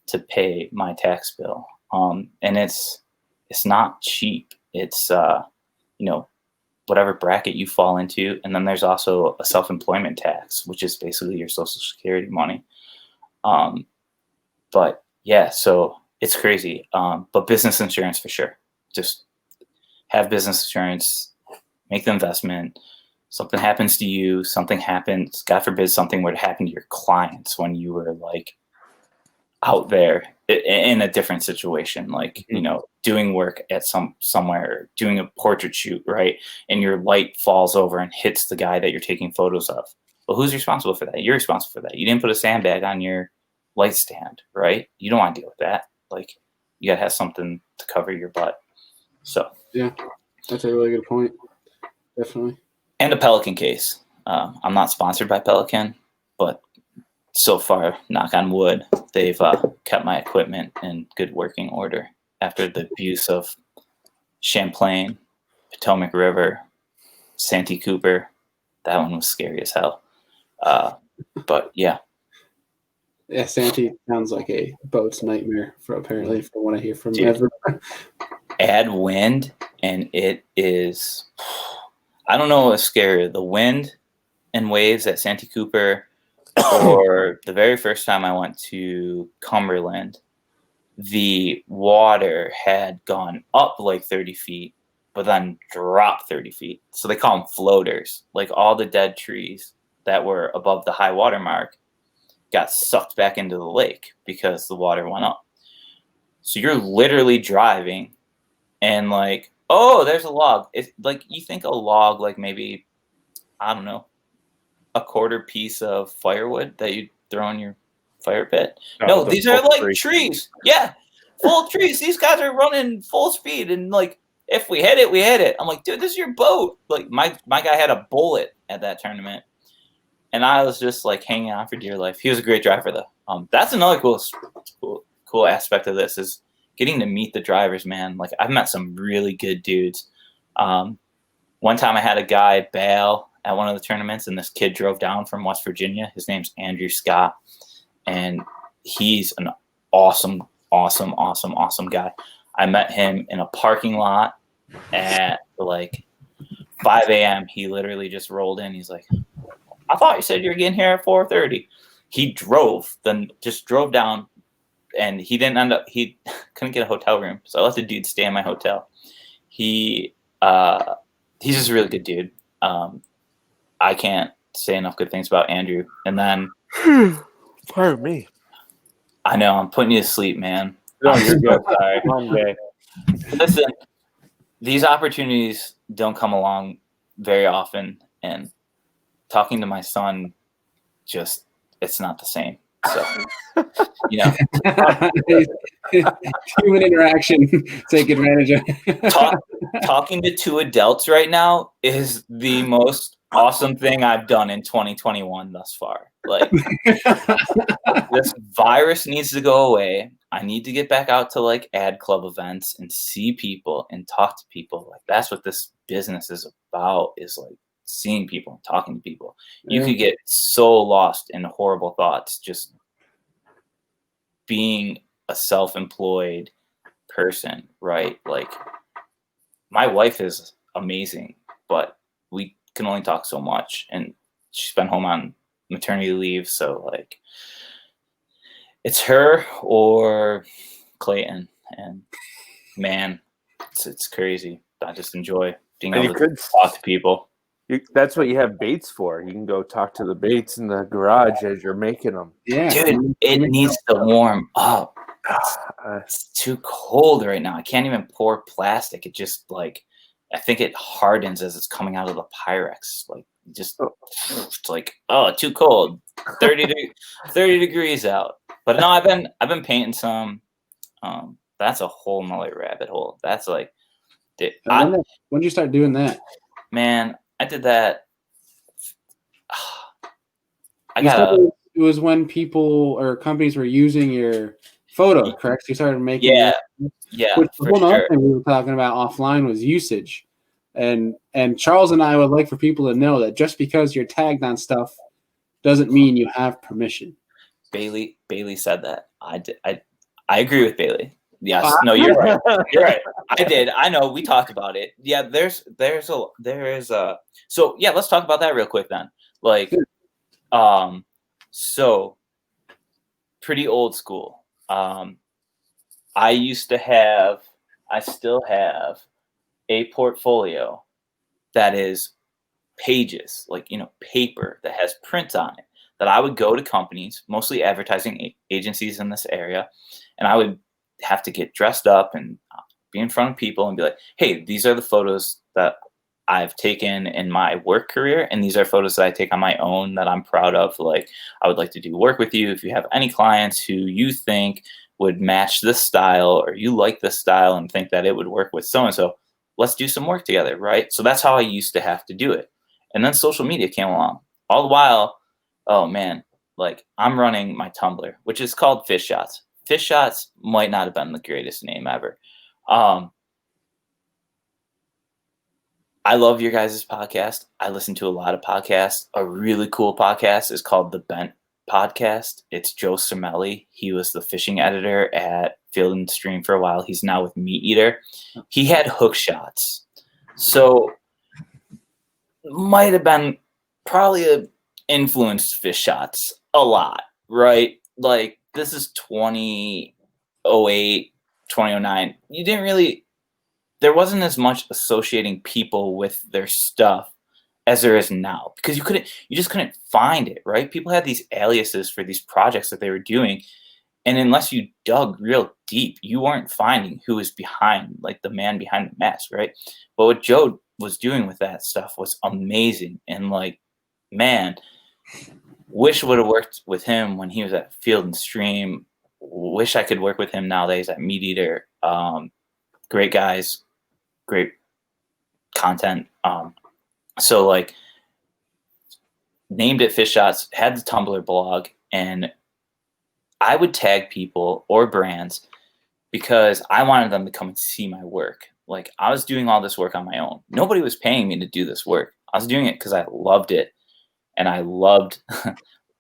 to pay my tax bill. And it's not cheap. It's, whatever bracket you fall into. And then there's also a self-employment tax, which is basically your Social Security money. But yeah, so it's crazy. But business insurance for sure. Just have business insurance, make the investment. Something happens to you, something happens, God forbid something were to happen to your clients when you were like out there in a different situation, like, doing work at somewhere, doing a portrait shoot, right? And your light falls over and hits the guy that you're taking photos of. Well, who's responsible for that? You're responsible for that. You didn't put a sandbag on your light stand, right? You don't want to deal with that. Like, you gotta have something to cover your butt. So yeah, that's a really good point. Definitely. And a Pelican case. I'm not sponsored by Pelican, but so far, knock on wood, they've kept my equipment in good working order after the abuse of Champlain, Potomac River, Santee Cooper. That one was scary as hell. But yeah. Yeah, Santee sounds like a boat's nightmare from what I hear from Dude, everyone. Add wind, and it is, I don't know what's scarier, the wind and waves at Santee Cooper, or the very first time I went to Cumberland, the water had gone up like 30 feet, but then dropped 30 feet. So they call them floaters. Like, all the dead trees that were above the high water mark got sucked back into the lake because the water went up. So you're literally driving and like, oh, there's a log. It's like, you think a log, like maybe, I don't know, a quarter piece of firewood that you throw in your fire pit. No, these are like trees. Yeah, full trees. These guys are running full speed, and like, if we hit it, we hit it. I'm like, dude, this is your boat. Like, my guy had a bullet at that tournament, and I was just like hanging on for dear life. He was a great driver though. That's another cool aspect of this, is getting to meet the drivers, man. Like, I've met some really good dudes. One time I had a guy bail at one of the tournaments, and this kid drove down from West Virginia. His name's Andrew Scott, and he's an awesome guy. I met him in a parking lot at like 5 a.m. He literally just rolled in. He's like, I thought you said you were getting here at 4:30. He drove down, and he didn't end up. He couldn't get a hotel room, so I let the dude stay in my hotel. He's just a really good dude. I can't say enough good things about Andrew. And then, pardon me. I know I'm putting you to sleep, man. No, I'm you're good. so sorry. Long day. Listen, these opportunities don't come along very often, and talking to my son, just it's not the same. So, you know, human interaction, take advantage of. talking to two adults right now is the most awesome thing I've done in 2021 thus far. Like, this virus needs to go away. I need to get back out to like ad club events and see people and talk to people. Like, that's what this business is about, is like seeing people and talking to people. You could get so lost in horrible thoughts just being a self-employed person, right? Like, my wife is amazing, but we can only talk so much, and she's been home on maternity leave, so like it's her or Clayton, and man, it's crazy. I just enjoy being able to talk to people. That's what you have baits for. You can go talk to the baits in the garage as you're making them. Yeah, dude, it needs to warm up. It's too cold right now. I can't even pour plastic. It just like, I think it hardens as it's coming out of the Pyrex. Like, just it's like, oh, too cold. 30 degrees out. But no, I've been painting some. That's a whole nother rabbit hole. That's like, when did you start doing that? Man, I did that. It was when people or companies were using your photo, correct? You started making yeah. One other thing we were talking about offline was usage, and Charles and I would like for people to know that just because you're tagged on stuff doesn't mean you have permission. Bailey said that. I agree with Bailey. Yes, no, you're right. You're right. I did. I know. We talked about it. Yeah, there is a. So yeah, let's talk about that real quick then. Like, so pretty old school. I still have a portfolio that is pages, like, paper that has print on it, that I would go to companies, mostly advertising agencies in this area, and I would have to get dressed up and be in front of people and be like, hey, these are the photos that I've taken in my work career, and these are photos that I take on my own that I'm proud of. Like, I would like to do work with you. If you have any clients who you think would match this style, or you like this style and think that it would work with so-and-so, let's do some work together, right? So that's how I used to have to do it. And then social media came along. All the while, oh man, like, I'm running my Tumblr, which is called Fish Shots. Fish Shots might not have been the greatest name ever. I love your guys' podcast. I listen to a lot of podcasts. A really cool podcast is called The Bent Podcast. It's Joe Cermelli. He was the fishing editor at Field and Stream for a while. He's now with Meat Eater. He had hook shots. So might have been probably influenced Fish Shots a lot, right? Like, this is 2008, 2009. You didn't really, there wasn't as much associating people with their stuff as there is now, because you just couldn't find it, right? People had these aliases for these projects that they were doing, and unless you dug real deep, you weren't finding who was behind, like, the man behind the mask, right? But what Joe was doing with that stuff was amazing, and like, man, wish would have worked with him when he was at Field and Stream. Wish I could work with him nowadays at Meat Eater. Great guys, great content. So like, named it Fish Shots, had the Tumblr blog, and I would tag people or brands because I wanted them to come and see my work. Like, I was doing all this work on my own. Nobody was paying me to do this work. I was doing it because I loved it. And I loved,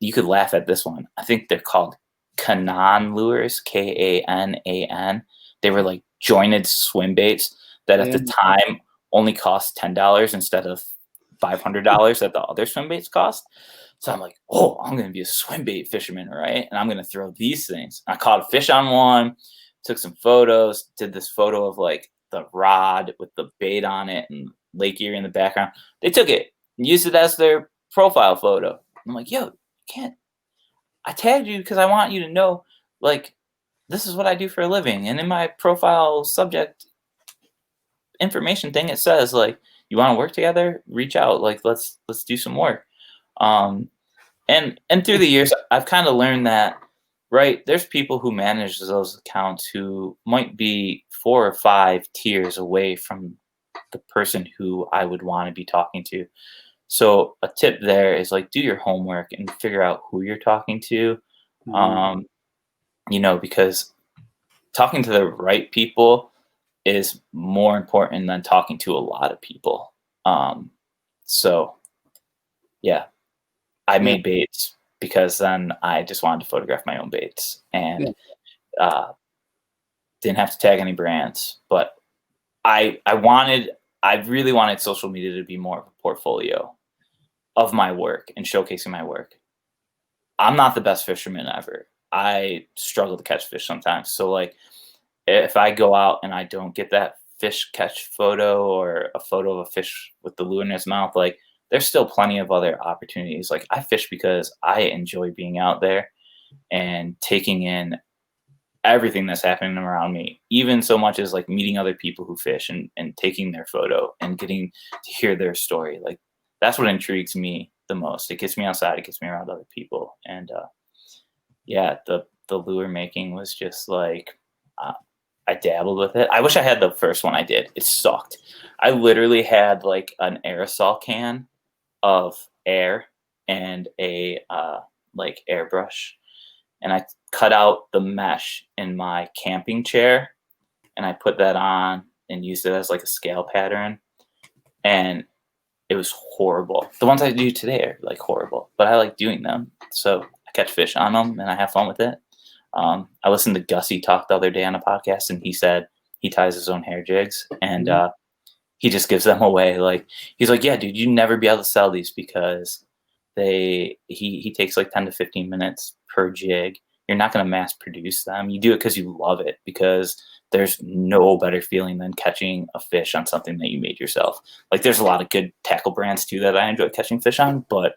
you could laugh at this one. I think they're called Kanan lures, Kanan. They were like jointed swim baits that at the time only cost $10 instead of $500 that the other swim baits cost. So I'm like, oh, I'm going to be a swim bait fisherman, right? And I'm going to throw these things. I caught a fish on one, took some photos, did this photo of like the rod with the bait on it and Lake Erie in the background. They took it and used it as their profile photo. I'm like, yo, you can't. I tagged you because I want you to know, like, this is what I do for a living. And in my profile subject information thing, it says, like, you want to work together? Reach out. Like, let's do some work. And through the years, I've kind of learned that, right, there's people who manage those accounts who might be 4 or 5 tiers away from the person who I would want to be talking to. So a tip there is like, do your homework and figure out who you're talking to. Because talking to the right people is more important than talking to a lot of people. So yeah, I made baits because then I just wanted to photograph my own baits and didn't have to tag any brands. But I really wanted social media to be more of a portfolio of my work and showcasing my work. I'm not the best fisherman ever. I struggle to catch fish sometimes. So like if I go out and I don't get that fish catch photo or a photo of a fish with the lure in his mouth, like there's still plenty of other opportunities. Like I fish because I enjoy being out there and taking in everything that's happening around me, even so much as like meeting other people who fish and taking their photo and getting to hear their story. Like that's what intrigues me the most. It gets me outside, it gets me around other people. And the lure making was just like I dabbled with it. I wish I had the first one I did. It sucked. I literally had like an aerosol can of air and a like airbrush, and I cut out the mesh in my camping chair and I put that on and used it as like a scale pattern, and it was horrible. The ones I do today are like horrible, but I like doing them. So I catch fish on them and I have fun with it. I listened to Gussie talk the other day on a podcast, and he said he ties his own hair jigs and he just gives them away. Like he's like, yeah, dude, you'd never be able to sell these because he takes like 10 to 15 minutes per jig. You're not going to mass produce them. You do it because you love it, because there's no better feeling than catching a fish on something that you made yourself. Like there's a lot of good tackle brands too that I enjoy catching fish on, but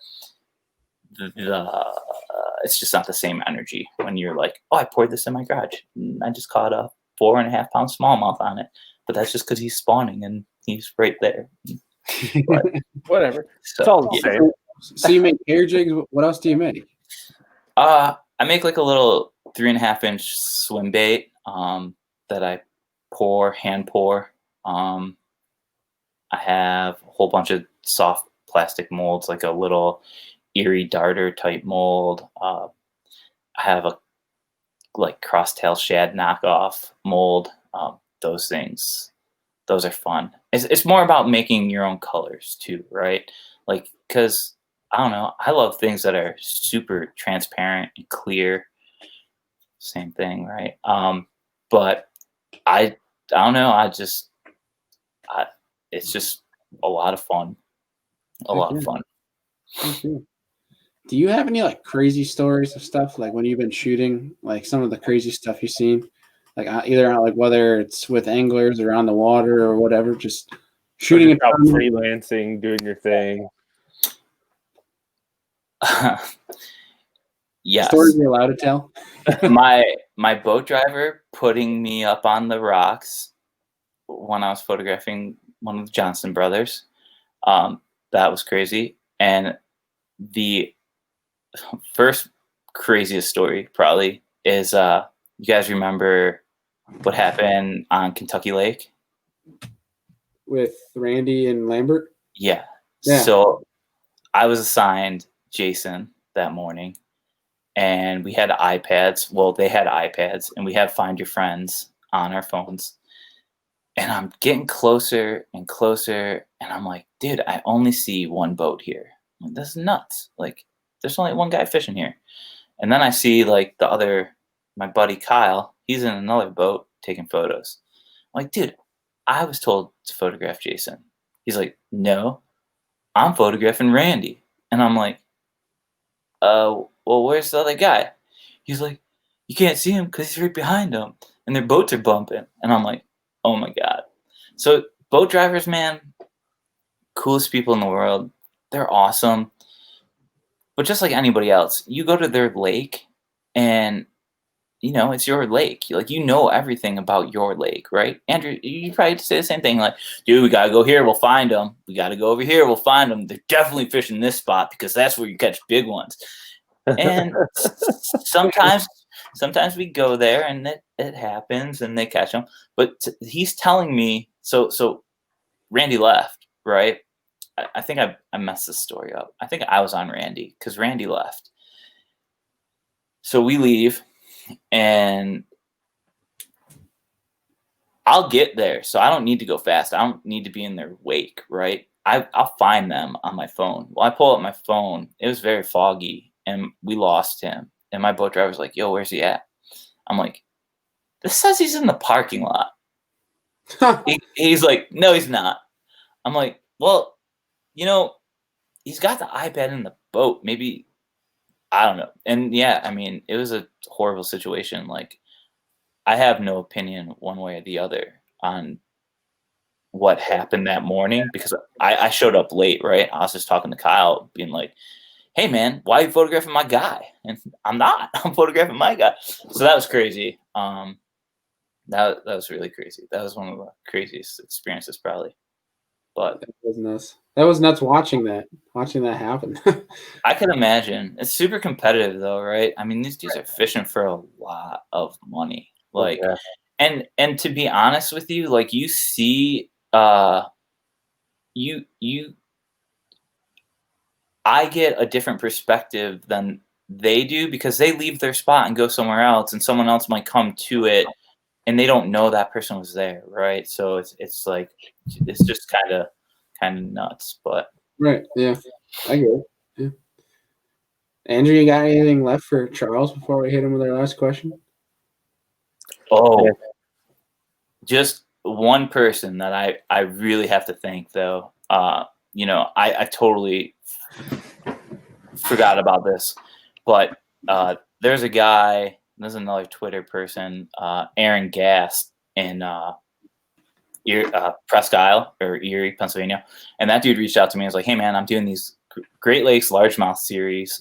it's just not the same energy when you're like, oh, I poured this in my garage. I just caught a 4.5 pound smallmouth on it, but that's just because he's spawning and he's right there. But whatever. So, it's all the same. So you make air jigs. What else do you make? I make like a little 3.5 inch swim bait that I hand pour. I have a whole bunch of soft plastic molds, like a little Erie darter type mold. I have a like crosstail shad knockoff mold. Those things, those are fun. It's more about making your own colors too, right? Like, because I don't know, I love things that are super transparent and clear. Same thing, right? But I don't know. It's just a lot of fun. A lot of fun. Do you have any like crazy stories of stuff like when you've been shooting, like some of the crazy stuff you've seen, like either like whether it's with anglers or on the water or whatever, just shooting about freelancing, doing your thing? Yes. Stories you're allowed to tell. my boat driver putting me up on the rocks when I was photographing one of the Johnson brothers. That was crazy. And the first craziest story probably is you guys remember what happened on Kentucky Lake With Randy and Lambert? Yeah. Yeah. So I was assigned Jason that morning, and we had iPads. Well, they had iPads, and we had Find Your Friends on our phones. And I'm getting closer and closer, and I'm like, dude, I only see one boat here. I'm like, this is nuts. Like, there's only one guy fishing here. And then I see like my buddy Kyle, he's in another boat taking photos. I'm like, dude, I was told to photograph Jason. He's like, no, I'm photographing Randy. And I'm like, well, where's the other guy? He's like, you can't see him because he's right behind him, and their boats are bumping. And I'm like, oh my God. So boat drivers, man, coolest people in the world. They're awesome. But just like anybody else, you go to their lake and it's your lake. Like, everything about your lake, right? Andrew, you probably say the same thing. Like, dude, we got to go here. We'll find them. We got to go over here. We'll find them. They're definitely fishing this spot because that's where you catch big ones. And sometimes we go there and it happens and they catch them. But he's telling me, so Randy left, right? I think I messed this story up. I think I was on Randy because Randy left. So we leave. And I'll get there, so I don't need to go fast. I don't need to be in their wake, right? I'll find them on my phone. Well, I pull up my phone. It was very foggy, and we lost him. And my boat driver's like, yo, where's he at? I'm like, this says he's in the parking lot. He's like, no, he's not. I'm like, well, he's got the iPad in the boat. Maybe, I don't know. And yeah, I mean, it was a horrible situation. Like, I have no opinion one way or the other on what happened that morning because I showed up late, right? I was just talking to Kyle, being like, hey, man, why are you photographing my guy? And I'm not. I'm photographing my guy. So that was crazy. That was really crazy. That was one of the craziest experiences probably. But that was nuts. That was nuts watching that happen. I can imagine. It's super competitive though, right? I mean, these dudes are fishing for a lot of money. Like, and to be honest with you, like you see, I get a different perspective than they do because they leave their spot and go somewhere else, and someone else might come to it, and they don't know that person was there, right? So it's like it's just kind of nuts, but right, yeah, I get it. Yeah. Andrew, you got anything left for Charles before we hit him with our last question? Oh, just one person that I really have to thank though. I totally forgot about this, but there's a guy. There's another Twitter person, Aaron Gass in Presque Isle or Erie, Pennsylvania, and that dude reached out to me and was like, "Hey man, I'm doing these Great Lakes Largemouth Series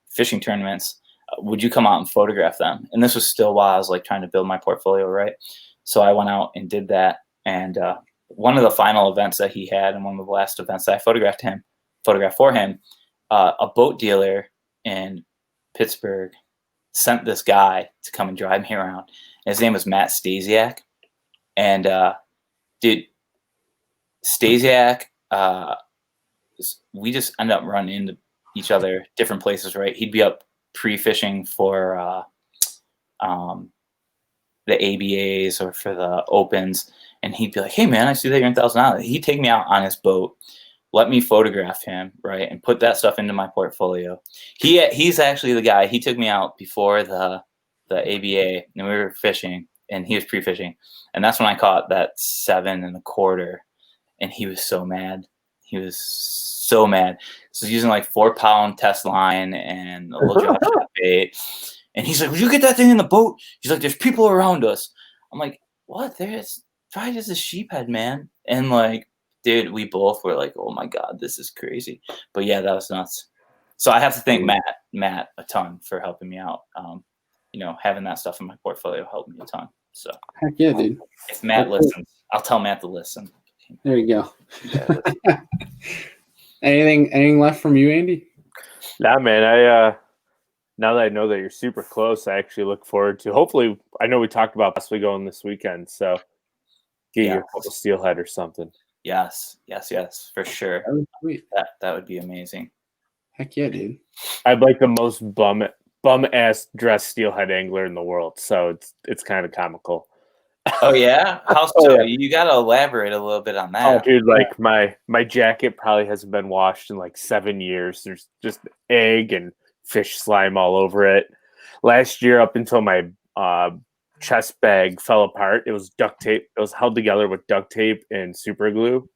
fishing tournaments. Would you come out and photograph them?" And this was still while I was like trying to build my portfolio, right? So I went out and did that. And one of the final events that he had, and one of the last events that I photographed for him, a boat dealer in Pittsburgh sent this guy to come and drive me around. And his name was Matt Stasiak. And dude, Stasiak, we just ended up running into each other different places, right? He'd be up pre-fishing for the ABAs or for the Opens, and he'd be like, "Hey man, I see that you're in Thousand Island." He'd take me out on his boat, let me photograph him, right, and put that stuff into my portfolio. He's actually the guy. He took me out before the ABA, and we were fishing, and he was pre-fishing, and that's when I caught that 7 1/4, and he was so mad. He was so mad. So he's using like 4-pound test line and a little drop shot bait. And he's like, "Would you get that thing in the boat?" He's like, "There's people around us." I'm like, "What? There's probably just a sheephead, man." And like, dude, we both were like, "Oh my God, this is crazy." But yeah, that was nuts. So I have to thank Matt a ton for helping me out. Having that stuff in my portfolio helped me a ton. So heck yeah, dude. If Matt listens, I'll tell Matt to listen. There you go. Anything left from you, Andy? Nah, man. Now that I know that you're super close, I actually look forward to. Hopefully, I know we talked about possibly going this weekend, so get you a couple steelhead or something. Yes, for sure. That would be amazing. Heck yeah, dude. I'd like the most bum ass dressed steelhead angler in the world, so it's kind of comical. Oh yeah, how so? Yeah. You got to elaborate a little bit on that. Oh, dude, like my jacket probably hasn't been washed in like 7 years. There's just egg and fish slime all over it. Last year, up until my chest bag fell apart, it was duct tape. It was held together with duct tape and super glue.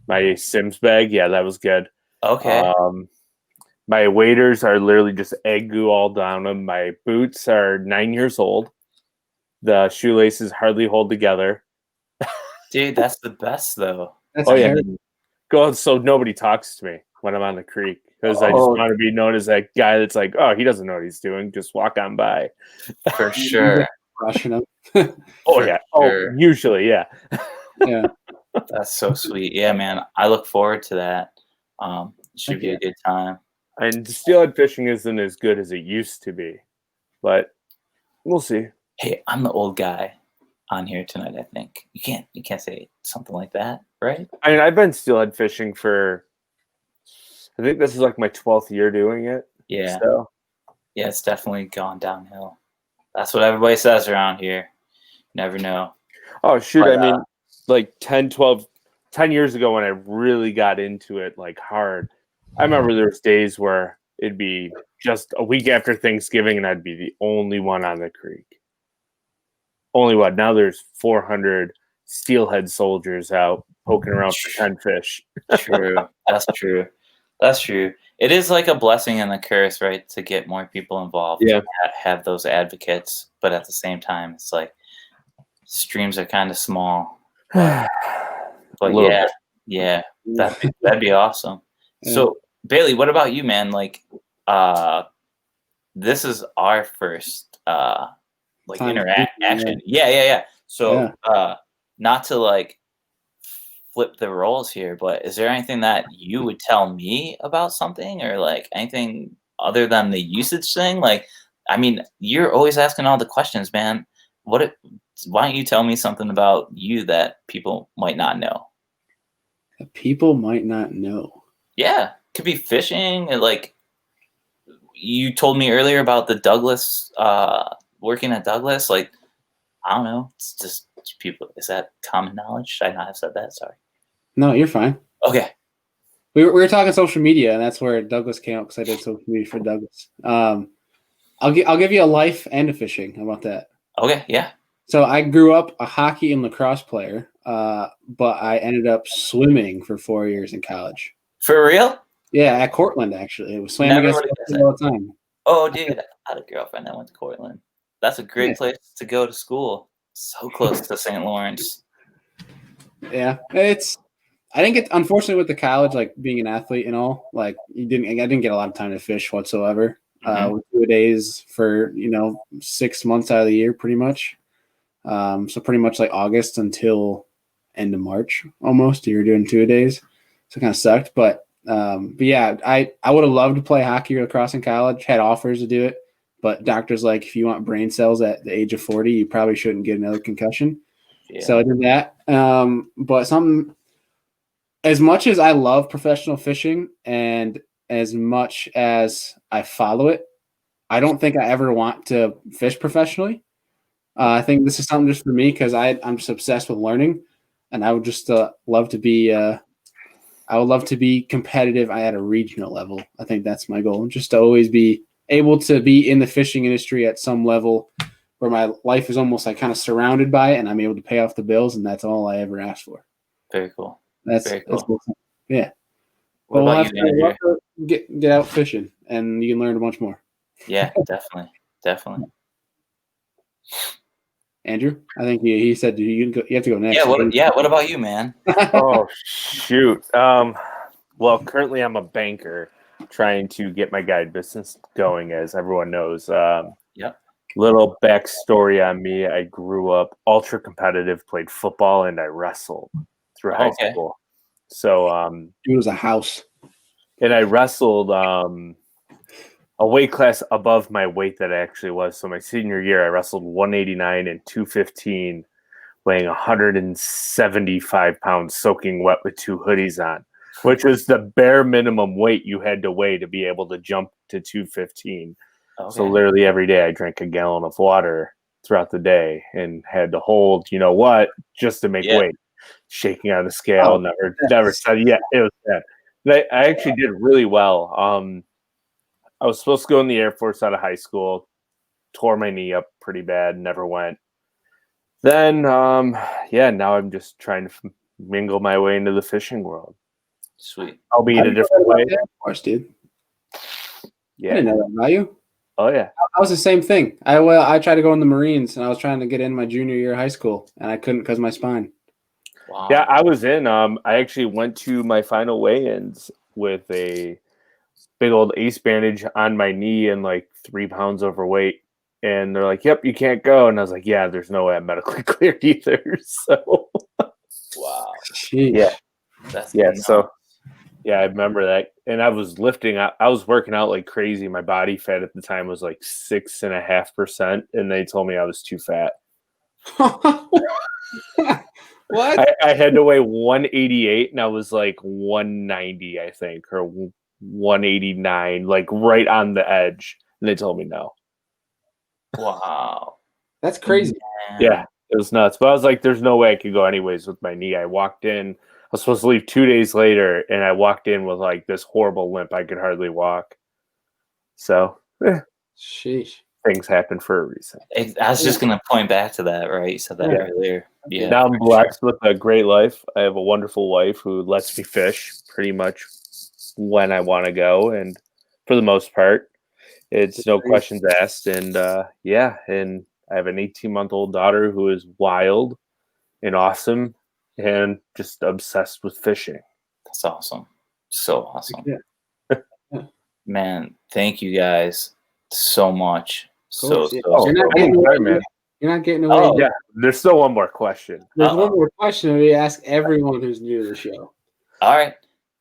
My Sims bag, yeah, that was good. Okay. My waders are literally just egg goo all down them. My boots are 9 years old. The shoelaces hardly hold together. Dude, that's the best though. That's Oh, yeah. terrible. Go so nobody talks to me when I'm on the creek because I just Oh. want to be known as that guy that's like, oh, he doesn't know what he's doing. Just walk on by. For sure. Brushing them. Oh, For yeah. sure. Oh, usually, yeah. Yeah. That's so sweet. Yeah, man. I look forward to that. It should be a good time. And steelhead fishing isn't as good as it used to be, but we'll see. Hey, I'm the old guy on here tonight, I think. You can't say something like that, right? I mean, I've been steelhead fishing for, I think this is like my 12th year doing it. Yeah. So. Yeah, it's definitely gone downhill. That's what everybody says around here. Never know. Oh, shoot. But, I mean, like 10 years ago when I really got into it, like hard, I remember there was days where it'd be just a week after Thanksgiving and I'd be the only one on the creek. Only one. Now there's 400 steelhead soldiers out poking around for 10 fish. True. That's true. That's true. It is like a blessing and a curse, right? To get more people involved. Yeah. Have those advocates. But at the same time, it's like streams are kind of small. But yeah, that'd be awesome. Yeah. So Bailey, what about you, man? Like, this is our first like interaction. Yeah. So not to like flip the roles here, but is there anything that you would tell me about something or like anything other than the usage thing? Like, I mean, you're always asking all the questions, man. Why don't you tell me something about you that people might not know? That people might not know. Yeah, could be fishing. Or like you told me earlier about the Douglas, working at Douglas. Like, I don't know. It's just people. Is that common knowledge? Should I not have said that? Sorry. No, you're fine. Okay. We were talking social media, and that's where Douglas came up because I did social media for Douglas. I'll give you a life and a fishing. How about that? Okay. Yeah. So I grew up a hockey and lacrosse player, but I ended up swimming for 4 years in college. For real? Yeah, at Cortland actually. It was swimming against all the time. Oh, dude, I had a girlfriend that went to Cortland. That's a great place to go to school. So close to St. Lawrence. Yeah, I didn't get, unfortunately, with the college, like being an athlete and all, like I didn't get a lot of time to fish whatsoever. 2 days for 6 months out of the year, pretty much. So pretty much like August until end of March, almost. You were doing 2 days, so it kind of sucked. But yeah, I would have loved to play hockey or lacrosse in college. Had offers to do it, but doctors like if you want brain cells at the age of 40, you probably shouldn't get another concussion. Yeah. So I did that. But as much as I love professional fishing and as much as I follow it, I don't think I ever want to fish professionally. I think this is something just for me because I'm just obsessed with learning, and I would just love to be. I would love to be competitive at a regional level. I think that's my goal, just to always be able to be in the fishing industry at some level where my life is almost like kind of surrounded by it, and I'm able to pay off the bills, and that's all I ever asked for. Very cool. That's cool. Yeah. What about you, Andrew? Get out fishing, and you can learn a bunch more. Yeah, definitely. Andrew, I think he said you have to go next. Yeah. What about you, man? Oh shoot. Well, currently I'm a banker trying to get my guide business going, as everyone knows. Little backstory on me: I grew up ultra competitive, played football, and I wrestled through high school. So it was a house, and I wrestled a weight class above my weight that I actually was. So my senior year, I wrestled 189 and 215, weighing 175 pounds, soaking wet with 2 hoodies on, which was the bare minimum weight you had to weigh to be able to jump to 215. Okay. So literally every day I drank a gallon of water throughout the day and had to hold, just to make weight. Shaking on the scale, never said, it was bad. But I actually did really well. I was supposed to go in the Air Force out of high school, tore my knee up pretty bad, never went. Then, now I'm just trying to mingle my way into the fishing world. Sweet. I'll be in a different way. Of course, dude. I didn't know that about you. Oh yeah. I was the same thing. I tried to go in the Marines, and I was trying to get in my junior year of high school, and I couldn't because of my spine. Wow. Yeah, I was in. I actually went to my final weigh-ins with a big old ace bandage on my knee and like 3 pounds overweight. And they're like, "Yep, you can't go." And I was like, "Yeah, there's no way I'm medically cleared either." So, Wow. Jeez. yeah, That's yeah. nuts. So, yeah, I remember that. And I was lifting. I was working out like crazy. My body fat at the time was like 6.5%, and they told me I was too fat. What? I had to weigh 188, and I was like 190, I think, or 189, like right on the edge. And they told me no. Wow. That's crazy. Man. Yeah, it was nuts. But I was like, there's no way I could go anyways with my knee. I walked in. I was supposed to leave 2 days later, and I walked in with like this horrible limp. I could hardly walk. So Sheesh. things happen for a reason. I was just gonna point back to that, right? You said that earlier. Yeah. Now I'm blessed with a great life. I have a wonderful wife who lets me fish pretty much when I want to go, and for the most part, it's no questions asked. And yeah, and I have an 18-month-old daughter who is wild and awesome and just obsessed with fishing. That's awesome. So awesome. Yeah. Man, thank you guys so much. Cool. So You're not getting away, man. You're not getting away. Oh. Yeah, there's still one more question. There's one more question we ask everyone who's new to the show. All right.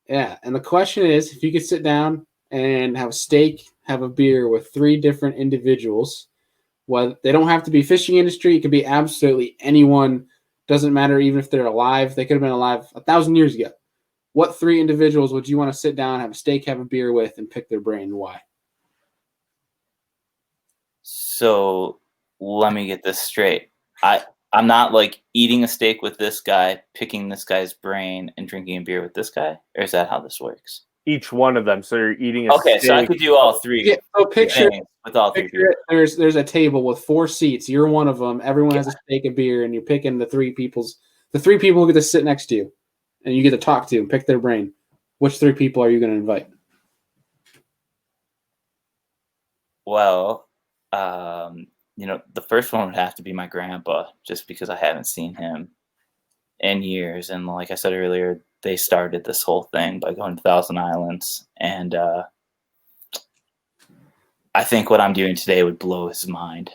Yeah, and the question is, if you could sit down and have a steak, have a beer with 3 different individuals, well, they don't have to be fishing industry. It could be absolutely anyone. Doesn't matter even if they're alive. They could have been alive 1,000 years ago. What 3 individuals would you want to sit down, have a steak, have a beer with, and pick their brain and why? So let me get this straight. I'm not like eating a steak with this guy, picking this guy's brain, and drinking a beer with this guy, or is that how this works? Each one of them. So you're eating a Okay, steak. so I could do all 3. Yeah, so picture things with all 3 it. There's a table with 4 seats. You're one of them. Everyone has a steak and beer, and you're picking the 3 people who get to sit next to you, and you get to talk to and pick their brain. Which 3 people are you going to invite? Well, the first one would have to be my grandpa, just because I haven't seen him in years. And like I said earlier, they started this whole thing by going to Thousand Islands. And I think what I'm doing today would blow his mind.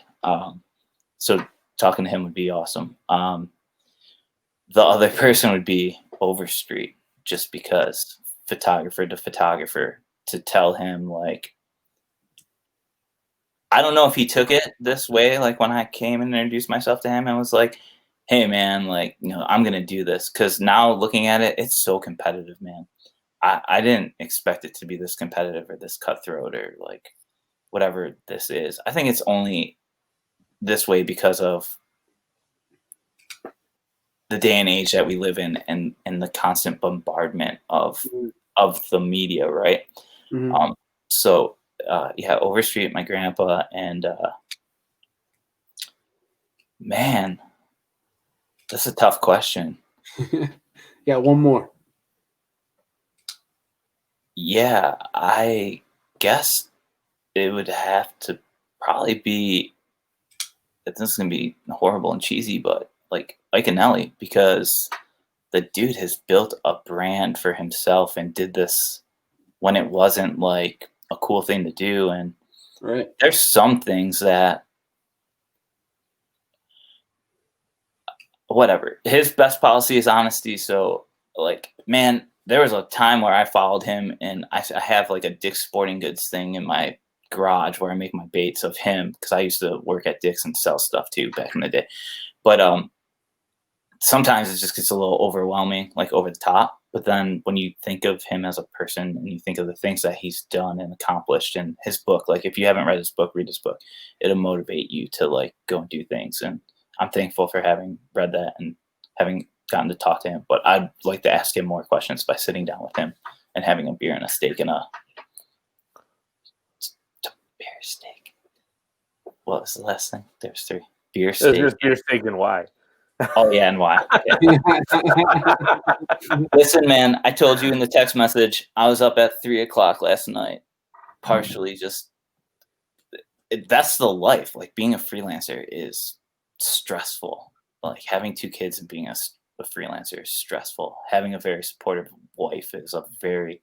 So talking to him would be awesome. The other person would be Overstreet, just because photographer to photographer, to tell him, like, I don't know if he took it this way, like when I came and introduced myself to him and was like, hey man, like, I'm going to do this. Cause now looking at it, it's so competitive, man. I didn't expect it to be this competitive or this cutthroat or like whatever this is. I think it's only this way because of the day and age that we live in and the constant bombardment of the media. Right. Mm-hmm. Overstreet, my grandpa, and man, that's a tough question. Yeah, one more. Yeah, I guess it would have to probably be, this is going to be horrible and cheesy, but like Ike and Nelly, because the dude has built a brand for himself and did this when it wasn't like a cool thing to do. And right, there's some things that, whatever, his best policy is honesty. So like, man, there was a time where I followed him and I have like a Dick's Sporting Goods thing in my garage where I make my baits of him, because I used to work at Dick's and sell stuff too back in the day. But sometimes it just gets a little overwhelming, like over the top. But then when you think of him as a person and you think of the things that he's done and accomplished in his book, like if you haven't read his book, read his book. It'll motivate you to like go and do things. And I'm thankful for having read that and having gotten to talk to him. But I'd like to ask him more questions by sitting down with him and having a beer and a steak and a beer steak. What was the last thing? There's 3. Beer steak. There's beer steak and why. Oh yeah, and why? Yeah. Listen, man, I told you in the text message I was up at 3:00 last night. partially just that's the life. Like being a freelancer is stressful. Like having 2 kids and being a freelancer is stressful. Having a very supportive wife is a very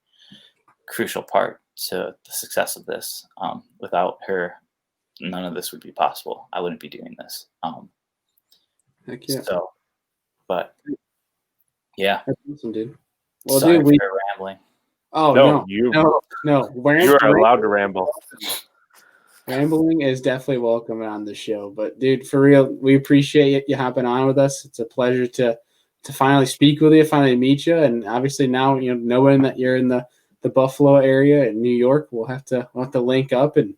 crucial part to the success of this. Without her, none of this would be possible. I wouldn't be doing this. Heck yeah. So, but yeah. That's awesome, dude. Well, Sorry dude, for rambling. Oh No, no. You are allowed to ramble. Rambling is definitely welcome on the show. But dude, for real, we appreciate you hopping on with us. It's a pleasure to finally speak with you, finally meet you, and obviously now knowing that you're in the Buffalo area in New York, we'll have to link up and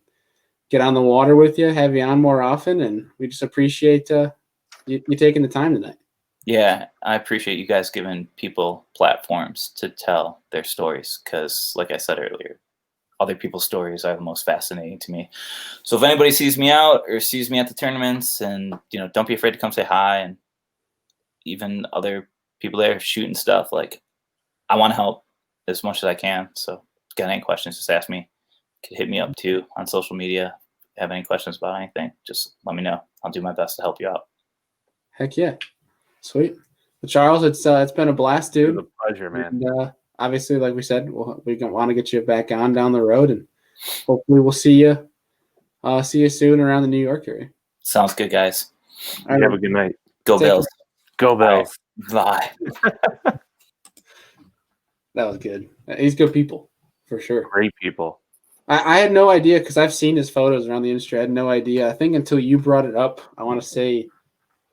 get on the water with you, have you on more often, and we just appreciate you taking the time tonight. Yeah, I appreciate you guys giving people platforms to tell their stories because, like I said earlier, other people's stories are the most fascinating to me. So if anybody sees me out or sees me at the tournaments, and don't be afraid to come say hi, and even other people there shooting stuff, like I want to help as much as I can. So if you got any questions, just ask me. You can hit me up too on social media. If you have any questions about anything, just let me know. I'll do my best to help you out. Heck yeah. Sweet. Well, Charles, it's been a blast, dude. It was a pleasure, man. And, obviously, like we said, we want to get you back on down the road, and hopefully we'll see you soon around the New York area. Sounds good, guys. Have a good night. Go Bills. Go Bills. Bye. That was good. He's good people, for sure. Great people. I had no idea because I've seen his photos around the industry. I had no idea. I think until you brought it up, I want to say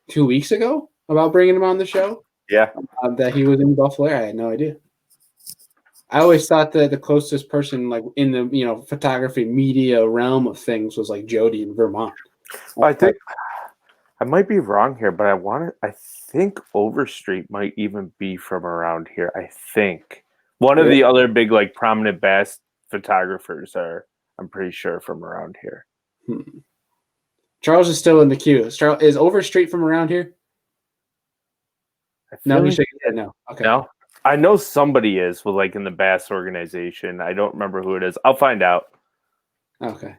2 weeks ago about bringing him on the show. Yeah. That he was in Buffalo. I had no idea. I always thought that the closest person, like in the photography media realm of things, was like Jody in Vermont. I think I might be wrong here, but I think Overstreet might even be from around here. I think one of the other big like prominent bass photographers I'm pretty sure from around here. Charles is still in the queue. Charles, is Overstreet from around here? No, he should. No. Okay. No. I know somebody is with like in the bass organization. I don't remember who it is. I'll find out. Okay.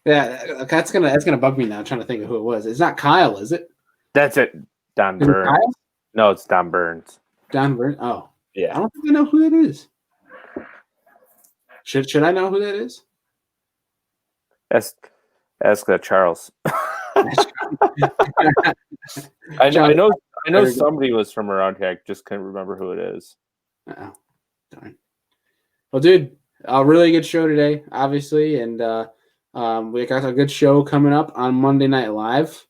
Yeah, that's gonna bug me now. I'm trying to think of who it was. It's not Kyle, is it? That's it. Don Is it Burns. Kyle? No, it's Don Burns. Don Burns. Oh, Yeah. I don't think I know who that is. Should I know who that is? Ask Charles. I know somebody was from around here. I just couldn't remember who it is. Oh, darn. Well, dude, a really good show today, obviously, and we got a good show coming up on Monday Night Live.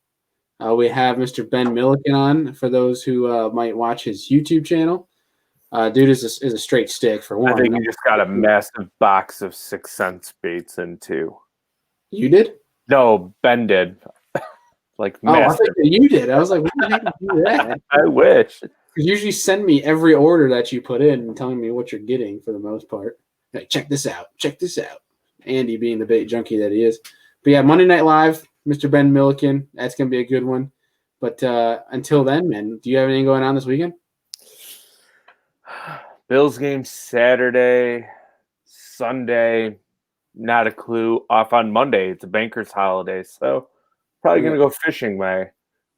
We have Mr. Ben Milliken on for those who might watch his YouTube channel. Dude is a straight stick for one. I think he just got a massive box of 6 cents baits in too. You did? No, Ben did. Like I massive. think you did. I was like, when the heck did you do that? I wish. Because usually send me every order that you put in and telling me what you're getting for the most part. Like, check this out. Check this out. Andy being the bait junkie that he is. But yeah, Monday Night Live, Mr. Ben Milliken. That's going to be a good one. But until then, man, do you have anything going on this weekend? Bills game Saturday, Sunday, not a clue. Off on Monday. It's a banker's holiday, so probably going to go fishing. I'm going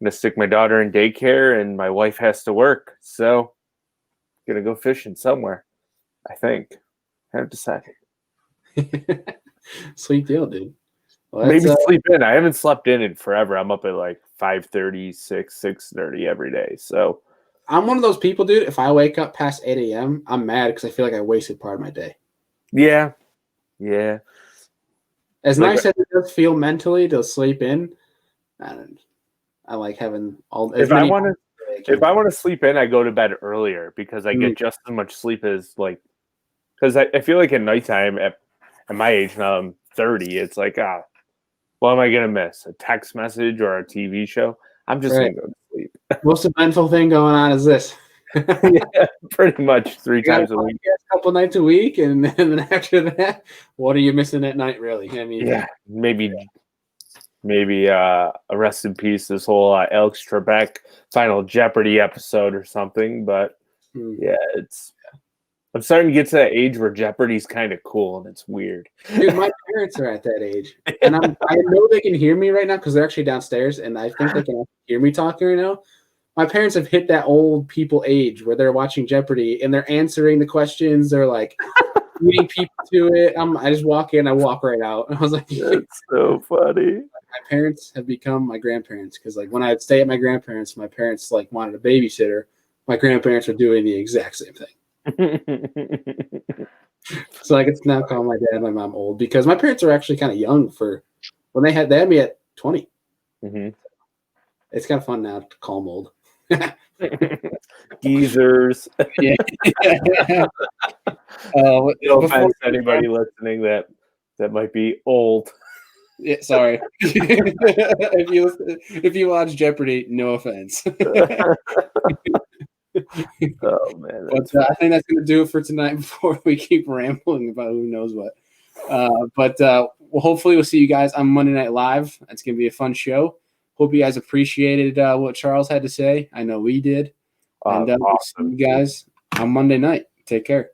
to stick my daughter in daycare, and my wife has to work, so going to go fishing somewhere, I think. I haven't decided. Sweet deal, dude. Well, maybe sleep in. I haven't slept in forever. I'm up at like 5:30, 6:30 every day, so I'm one of those people, dude. If I wake up past 8 a.m., I'm mad because I feel like I wasted part of my day. Yeah. As nice as it does feel mentally to sleep in, I like having all. If I want to sleep in, I go to bed earlier because I get just as much sleep as like. Because I feel like at nighttime at my age now, I'm 30. It's like what am I gonna miss? A text message or a TV show? I'm just gonna go to sleep. Most eventful thing going on is this. Yeah, pretty much 3 times a week. A couple nights a week, and then after that, what are you missing at night? Really? I mean, yeah, maybe a rest in peace. This whole Alex Trebek Final Jeopardy episode or something. But yeah, I'm starting to get to that age where Jeopardy's kind of cool and it's weird. Dude, my parents are at that age, and I know they can hear me right now because they're actually downstairs, and I think they can hear me talking right now. My parents have hit that old people age where they're watching Jeopardy and they're answering the questions. They're like leading people to it. I just walk in, I walk right out. I was like, That's so funny. My parents have become my grandparents because, like, when I'd stay at my grandparents, my parents like wanted a babysitter. My grandparents are doing the exact same thing. So I get to now call my dad and my mom old because my parents are actually kind of young for when they had me at 20. Mm-hmm. It's kind of fun now to call them old. Geezers. Yeah. No offense to anybody listening that might be old. Yeah, sorry. if you watch Jeopardy, no offense. Oh man! But I think that's going to do it for tonight before we keep rambling about who knows what. Hopefully we'll see you guys on Monday Night Live. That's going to be a fun show. Hope you guys appreciated what Charles had to say. I know we did. And we'll see you guys on Monday night. Take care.